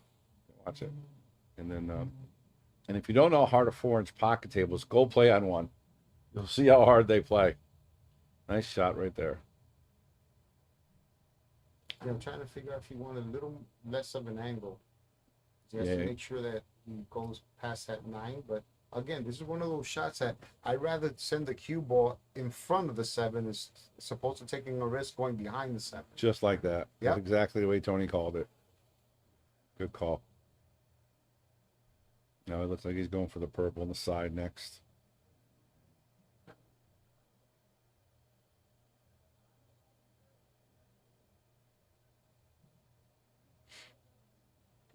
S2: Watch it. And then, and if you don't know how hard a 4-inch pocket table is, go play on one. You'll see how hard they play. Nice shot right there.
S3: Yeah, I'm trying to figure out if he wanted a little less of an angle. He has
S2: Yeah.
S3: to make sure that he goes past that 9. But again, this is one of those shots that I'd rather send the cue ball in front of the 7 as opposed to taking a risk going behind the 7.
S2: Just like that.
S3: Yep.
S2: That's exactly the way Tony called it. Good call. Now it looks like he's going for the purple on the side next.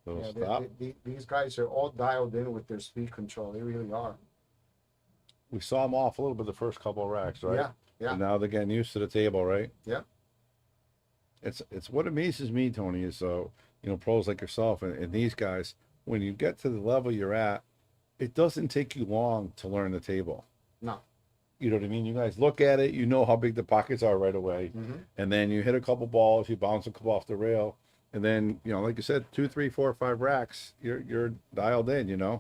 S2: Little
S3: Yeah,
S2: stop.
S3: these guys are all dialed in with their speed control. They really are.
S2: We saw him off a little bit the first couple of racks, right?
S3: Yeah, yeah.
S2: And now they're getting used to the table, right?
S3: Yeah.
S2: It's what amazes me, Tony, is pros like yourself and these guys, when you get to the level you're at, it doesn't take you long to learn the table.
S3: No.
S2: You know what I mean? You guys look at it, you know how big the pockets are right away. And then you hit a couple balls, you bounce a couple off the rail, and then, like you said, 2, 3, 4, 5 racks, you're dialed in,
S3: Yeah,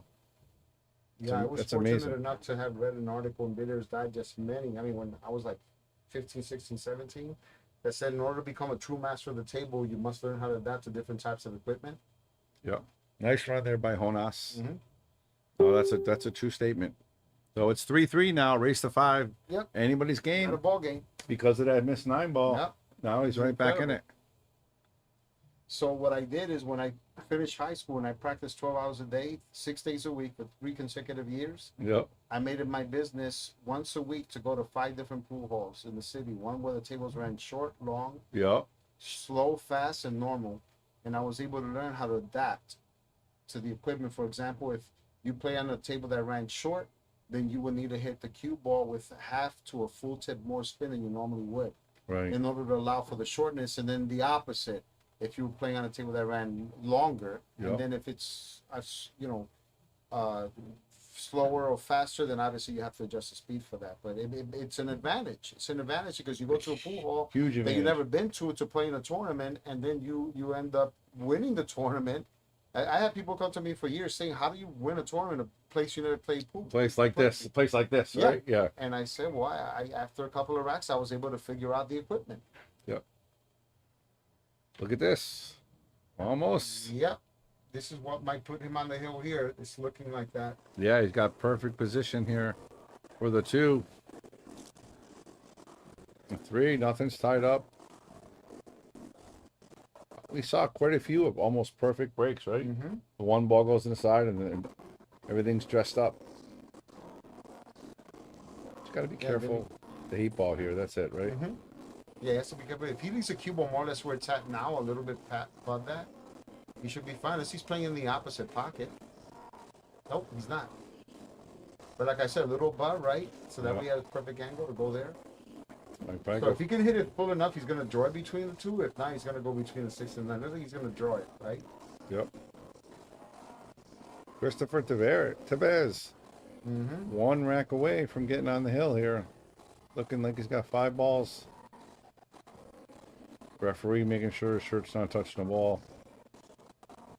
S3: I was
S2: That's
S3: fortunate
S2: amazing.
S3: enough to have read an article in Bidders Digest when I was like 15, 16, 17, that said in order to become a true master of the table, you must learn how to adapt to different types of equipment.
S2: Yep. Nice run there by Jonas.
S3: Mhm.
S2: Oh, that's a true statement. So it's 3-3 now, race to 5.
S3: Yep.
S2: Anybody's
S3: Not a
S2: game
S3: ball game.
S2: because of that missed 9 ball.
S3: Yep.
S2: Now he's right back in it.
S3: So what I did is when I finished high school and I practiced 12 hours a day, 6 days a week for 3 consecutive years,
S2: Yep.
S3: I made it my business once a week to go to 5 different pool halls in the city. One where the tables ran short, long,
S2: Yep.
S3: slow, fast, and normal. And I was able to learn how to adapt to the equipment. For example, if you play on a table that ran short, then you would need to hit the cue ball with half to a full tip more spin than you normally would
S2: Right.
S3: in order to allow for the shortness. And then the opposite, if you were playing on a table that ran longer,
S2: Yep.
S3: and then if it's slower or faster, then obviously you have to adjust the speed for that. But it's an advantage. It's an advantage because you go to a pool hall
S2: Huge
S3: that
S2: advantage.
S3: you've never been to play in a tournament, and then you end up winning the tournament. I had people come to me for years saying, "How do you win a tournament in a place you never played pool?"
S2: Place like this,
S3: Yeah.
S2: right? Yeah.
S3: And I said, "Well, after a couple of racks, I was able to figure out the equipment."
S2: Look at this. Almost.
S3: Yep. This is what might put him on the hill here. It's looking like that.
S2: Yeah, he's got perfect position here for the 2. The 3, nothing's tied up. We saw quite a few of almost perfect breaks, right?
S3: Mm-hmm.
S2: The 1 ball goes inside and then everything's dressed up. Just got to be careful. The 8 ball here, that's it, right?
S3: Mm-hmm. Yeah, he has to be careful. If he leaves the cue ball more or less where it's at now, a little bit above that, he should be fine. Unless he's playing in the opposite pocket. Nope, he's not. But like I said, a little above, right? So that
S2: Yeah.
S3: we have a perfect angle to go there.
S2: Might probably
S3: So
S2: go-
S3: if he can hit it full enough, he's going to draw it between the 2. If not, he's going to go between the 6 and 9. I think he's going to draw it, right?
S2: Yep. Christopher Tevez.
S3: Mm-hmm.
S2: 1 rack away from getting on the hill here. Looking like he's got 5 balls. Referee making sure his shirt's not touching the ball.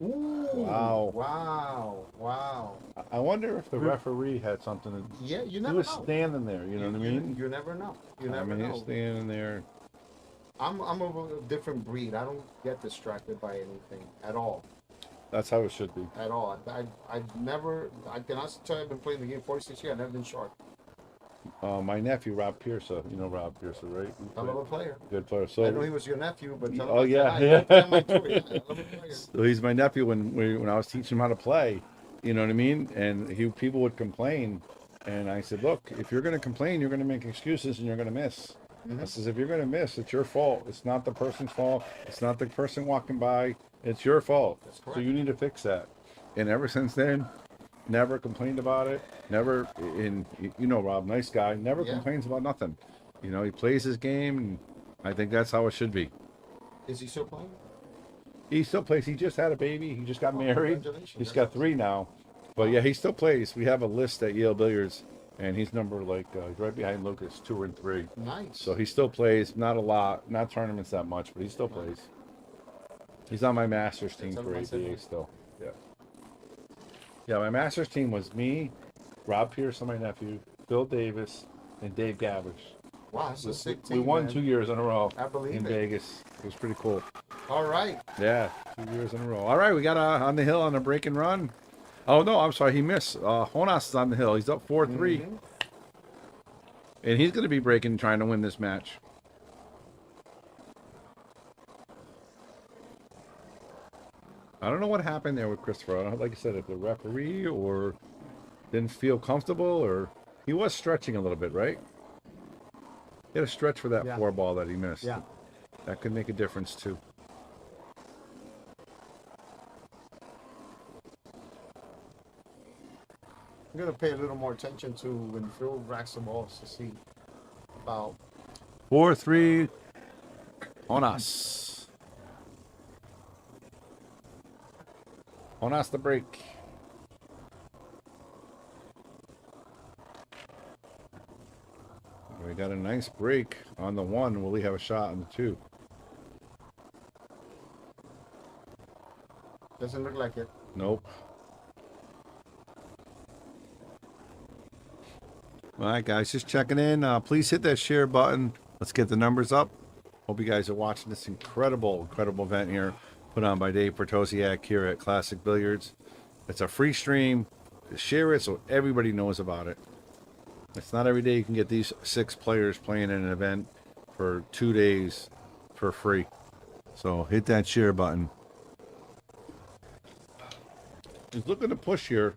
S3: Ooh,
S2: Wow.
S3: Wow. Wow.
S2: I wonder if the referee had something to
S3: Yeah, you
S2: He
S3: never
S2: was
S3: know.
S2: standing there, you know what I mean?
S3: You never know. You
S2: I
S3: never
S2: mean,
S3: know.
S2: he's standing there.
S3: I'm a different breed. I don't get distracted by anything at all.
S2: That's how it should be.
S3: At all. I've never. I can honestly tell you, I've been playing the game 46 years. I've never been short.
S2: My nephew Rob Pierce, you know Rob Pierce, right?
S3: I love a player.
S2: Good player.
S3: I
S2: So
S3: know he was your nephew, but tell him
S2: oh
S3: I
S2: yeah,
S3: said hi. Don't tell him I told you. I love a player.
S2: So he's my nephew when I was teaching him how to play. You know what I mean? And people would complain, and I said, look, if you're going to complain, you're going to make excuses and you're going to miss. I says, if you're going to miss, it's your fault. It's not the person's fault. It's not the person walking by. It's your fault.
S3: That's
S2: So
S3: correct.
S2: you need to fix that. And ever since then, never complained about it. Never, you know, Rob, nice guy, never
S3: Yeah.
S2: complains about nothing. You know, he plays his game, and I think that's how it should be.
S3: Is he still playing?
S2: He still plays. He just had a baby. He just got
S3: Oh,
S2: married.
S3: congratulations.
S2: He's
S3: That's
S2: got 3 now. But yeah, he still plays. We have a list at Yale Billiards, and he's number he's right behind Lucas, 2 and 3.
S3: Nice.
S2: So he still plays. Not a lot, not tournaments that much, but he still plays. He's on my Masters team
S3: That's
S2: for
S3: what I said.
S2: ABA still. Yeah. Yeah, my Masters team was me, Rob Pierce, my nephew, Bill Davis, and Dave Gavish.
S3: Wow, that's a sick
S2: We
S3: team.
S2: won
S3: man.
S2: 2 years in a row
S3: I believe
S2: in
S3: it.
S2: Vegas. It was pretty cool.
S3: All right.
S2: Yeah, 2 years in a row. All right, we got on the hill on a break and run. Oh no, I'm sorry, he missed. Jonas is on the hill. He's up 4-3, and he's going to be breaking, trying to win this match. I don't know what happened there with Christopher. I don't know, like I said, if the referee or didn't feel comfortable, or he was stretching a little bit, right? He had a stretch for that
S3: Yeah.
S2: 4 ball that he missed.
S3: Yeah.
S2: That could make a difference too.
S3: I'm gonna pay a little more attention to when Phil racks the balls to see about
S2: 4-3 Jonas. Jonas the break. We got a nice break on the 1. Will he have a shot on the 2?
S3: doesn't look like it.
S2: Nope. All right, guys, just checking in. Please hit that share button. Let's get the numbers up. Hope you guys are watching this incredible event here put on by Dave Bertosiak here at Classic Billiards. It's a free stream. Share it so everybody knows about it. It's not every day you can get these 6 players playing in an event for 2 days for free. So hit that share button. He's looking to push here.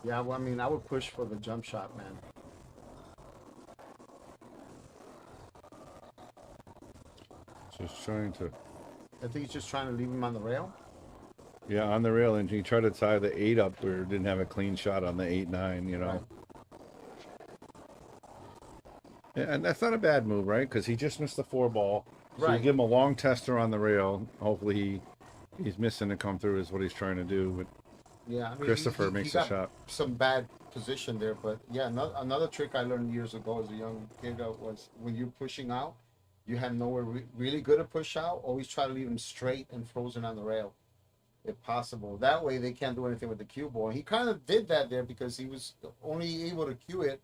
S3: Yeah, well, I mean, I would push for the jump shot, man.
S2: Just trying to,
S3: I think he's just trying to leave him on the rail.
S2: yeah, on the rail, and he tried to tie the 8 up where it didn't have a clean shot on the 8-9, you know.
S3: Right.
S2: Yeah, and that's not a bad move, right? Because he just missed the 4 ball. So you
S3: Right.
S2: give him a long tester on the rail. Hopefully he's missing to come through is what he's trying to do. But
S3: Yeah, I mean,
S2: Christopher makes a
S3: got
S2: shot.
S3: Some bad position there, but yeah, another trick I learned years ago as a young kid was when you're pushing out, you have nowhere really good to push out. Always try to leave them straight and frozen on the rail, if possible. That way they can't do anything with the cue ball. And he kind of did that there because he was only able to cue it.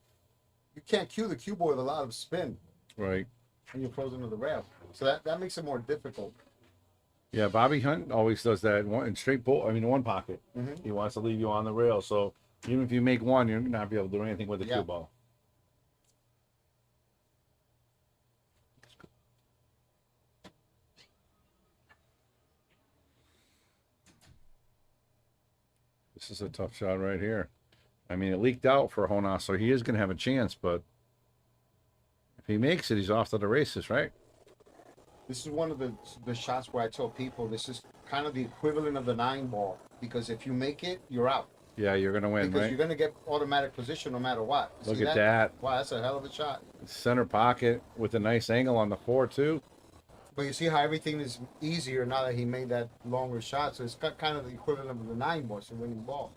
S3: You can't cue the cue ball with a lot of spin
S2: Right.
S3: when you're frozen to the rail, so that makes it more difficult.
S2: Yeah, Bobby Hunt always does that in straight bolt. I mean, one pocket.
S3: Mhm.
S2: He wants to leave you on the rail. So even if you make one, you're not be able to do anything with the
S3: Yeah.
S2: cue ball. This is a tough shot right here. I mean, it leaked out for Jonas, so he is going to have a chance. But if he makes it, he's off to the races, right?
S3: This is one of the shots where I tell people this is kind of the equivalent of the 9 ball, because if you make it, you're out.
S2: Yeah, you're going to win,
S3: Because
S2: right?
S3: you're going to get automatic position no matter what.
S2: Look
S3: See
S2: at that.
S3: Wow, that's a hell of a shot.
S2: Center pocket with a nice angle on the 4 too.
S3: But you see how everything is easier now that he made that longer shot. So it's got kind of the equivalent of the 9 ball, it's a winning ball.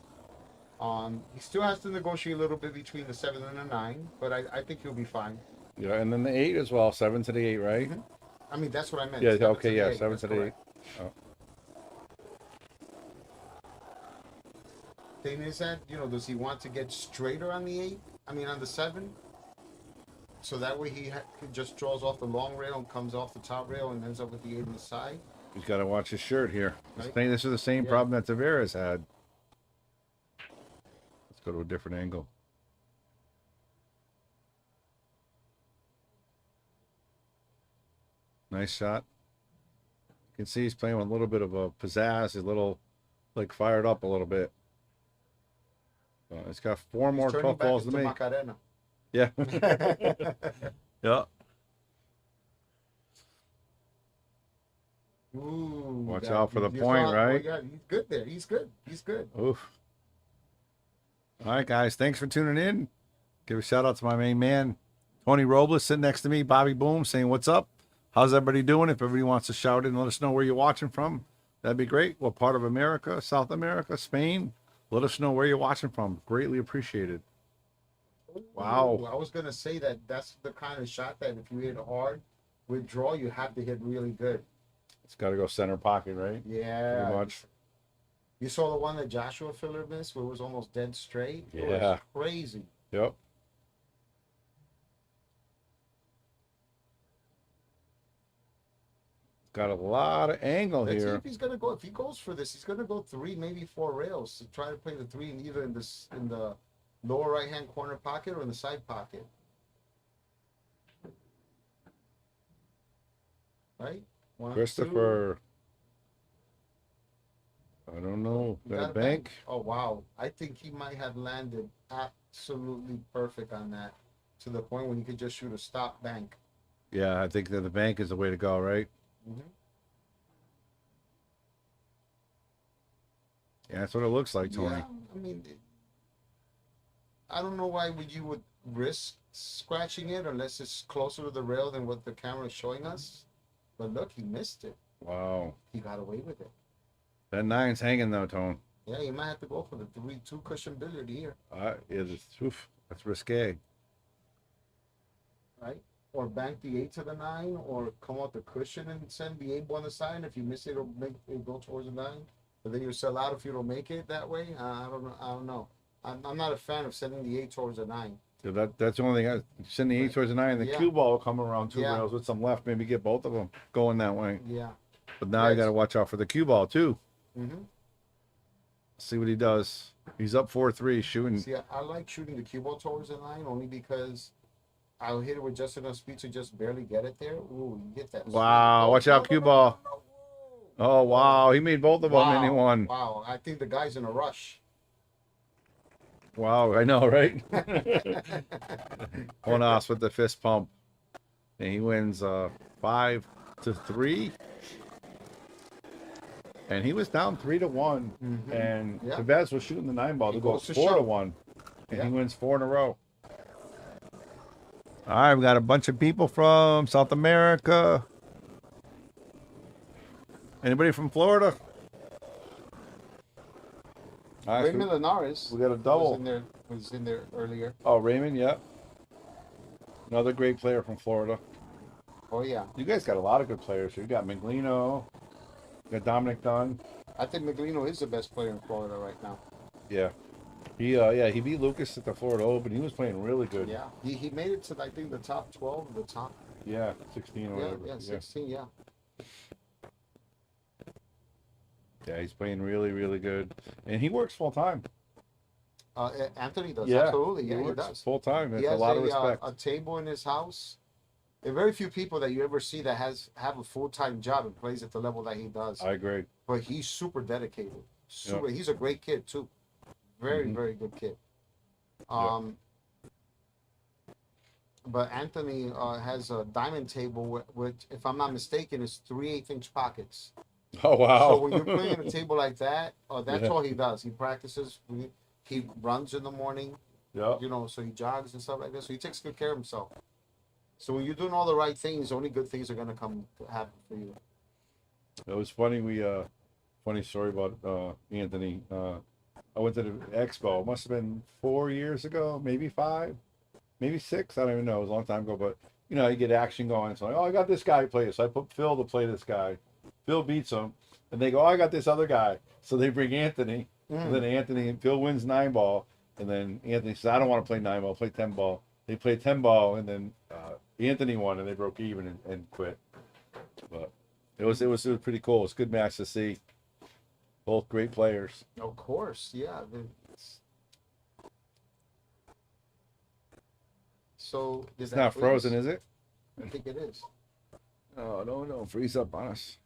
S3: He still has to negotiate a little bit between the 7 and the 9, but I think he'll be fine.
S2: Yeah, and then the 8 as well. 7 to the 8, right?
S3: Mhm. I mean, that's what I meant.
S2: Yeah,
S3: 7
S2: okay,
S3: to the
S2: yeah,
S3: 8,
S2: 7
S3: that's
S2: to the 8.
S3: correct.
S2: Oh.
S3: Thing is that, does he want to get straighter on the 8 I mean, on the 7. So that way he just draws off the long rail and comes off the top rail and ends up with the 8 on the side.
S2: He's got to watch his shirt here.
S3: Right.
S2: This is the same
S3: Yeah.
S2: problem that Tavares had. Let's go to a different angle. Nice shot. You can see he's playing with a little bit of a pizzazz. He's a little, like, fired up a little bit. He's got 4 more
S3: Turning
S2: 12
S3: back
S2: balls to
S3: into
S2: make.
S3: Macarena.
S2: Yeah. Yeah.
S3: Ooh,
S2: Watch
S3: that-
S2: out for the
S3: you
S2: point,
S3: saw-
S2: right?
S3: Oh, yeah, he's good there. He's good. He's good.
S2: Oof. All right, guys. Thanks for tuning in. Give a shout out to my main man, Tony Robles, sitting next to me, Bobby Boom, saying, "What's up? How's everybody doing?" If everybody wants to shout in and let us know where you're watching from, that'd be great. What part of America, South America, Spain? Let us know where you're watching from. Greatly appreciated. Wow.
S3: Ooh, I was gonna say that's the kind of shot that if you hit hard with draw, you have to hit really good.
S2: It's got to go center pocket, right?
S3: Yeah.
S2: Pretty much.
S3: You saw the one that Joshua Filler missed, where it was almost dead straight. It
S2: Yeah.
S3: was crazy.
S2: Yep. Got a lot of angle
S3: Let's see
S2: here.
S3: if he's gonna go. If he goes for this, he's gonna go 3, maybe 4 rails to try to play the 3 in either in the lower right hand corner pocket or in the side pocket. Right? 1, 2.
S2: Christopher. I don't know.
S3: You
S2: Got a bank?
S3: Oh wow! I think he might have landed absolutely perfect on that, to the point where he could just shoot a stop bank.
S2: Yeah, I think that the bank is the way to go, right?
S3: Mm-hmm.
S2: Yeah, that's what it looks like, Tony.
S3: Yeah, I mean, I don't know why you would risk scratching it unless it's closer to the rail than what the camera is showing us. But look, he missed it.
S2: Wow.
S3: He got away with it.
S2: That 9's hanging though, Tone.
S3: Yeah, you might have to go for the 2 cushion billiard here,
S2: That's risque.
S3: right? Or bank the 8 to the 9, or come out the cushion and send the 8 on the side. If you miss it, it'll make it go towards the 9. But then you sell out if you don't make it that way. I don't know. I'm not a fan of sending the 8 towards the 9.
S2: So that's the only thing. Send the 8 towards the 9. The
S3: Yeah.
S2: cue ball will come around 2
S3: Yeah.
S2: rails with some left. Maybe get both of them going that way.
S3: Yeah.
S2: But now you
S3: Yes.
S2: got to watch out for the cue ball too.
S3: Mm-hmm.
S2: See what he does. He's up 4-3 shooting.
S3: See, I like shooting the cue ball towards the 9 only because I'll hit it with just enough speed to just barely get it there. Ooh, you get that.
S2: Wow, watch out, cue ball. Oh, wow. He made both of them and he won.
S3: Wow, I think the guy's in a rush.
S2: Wow, I know, right? Jonas with the fist pump. And he wins 5-3. And he was down 3-1.
S3: Mhm.
S2: And
S3: Yeah.
S2: Tevez was shooting the 9 ball to
S3: He
S2: go
S3: goes to
S2: 4-1. And he
S3: Yeah.
S2: wins 4 in a row. All right, we got a bunch of people from South America. Anybody from Florida? All right,
S3: Raymond
S2: so
S3: Linares
S2: we got a double.
S3: was in there earlier.
S2: Oh, Raymond, yeah. Another great player from Florida.
S3: Oh yeah,
S2: You guys got a lot of good players here. You got Miglino, you got Dominic Dunn.
S3: I think Miglino is the best player in Florida right now.
S2: Yeah. He beat Lucas at the Florida Open. He was playing really good.
S3: Yeah, he made it to I think the top 12, the top
S2: 16 or
S3: yeah,
S2: whatever.
S3: yeah 16, yeah.
S2: Yeah, he's playing really, really good. And he works full time.
S3: Anthony does
S2: Yeah,
S3: absolutely, yeah, he
S2: works
S3: does.
S2: full time.
S3: He
S2: That's a
S3: has
S2: lot of respect.
S3: a table in his house. There are very few people that you ever see that have a full-time job and plays at the level that he does.
S2: I agree.
S3: But he's super dedicated.
S2: Yeah.
S3: He's a great kid too. Very,
S2: Mhm.
S3: very good kid.
S2: Yeah.
S3: But Anthony has a diamond table which, if I'm not mistaken, is 3 8-inch pockets.
S2: Oh, wow.
S3: So when you're playing a table like that, that's
S2: Yeah.
S3: all he does. He practices. He runs in the morning.
S2: Yeah.
S3: So he jogs and stuff like that. So he takes good care of himself. So when you're doing all the right things, only good things are gonna happen for you.
S2: It was funny. Funny story about Anthony. I went to the expo. It must have been 4 years ago, maybe 5, maybe 6. I don't even know. It was a long time ago. But you get action going. It's like, oh, I got this guy to play. So I put Phil to play this guy. Phil beats him, and they go, oh, I got this other guy. So they bring Anthony. And then Anthony and Phil wins 9 ball, And then Anthony said, I don't want to play 9 ball, play 10 ball. They played 10 ball, and then Anthony won, and they broke even and quit. But it was pretty cool. It was a good match to see. Both great players.
S3: Of course, yeah. So
S2: It's not frozen, is it?
S3: I think it is.
S2: Oh, no, freeze up on us.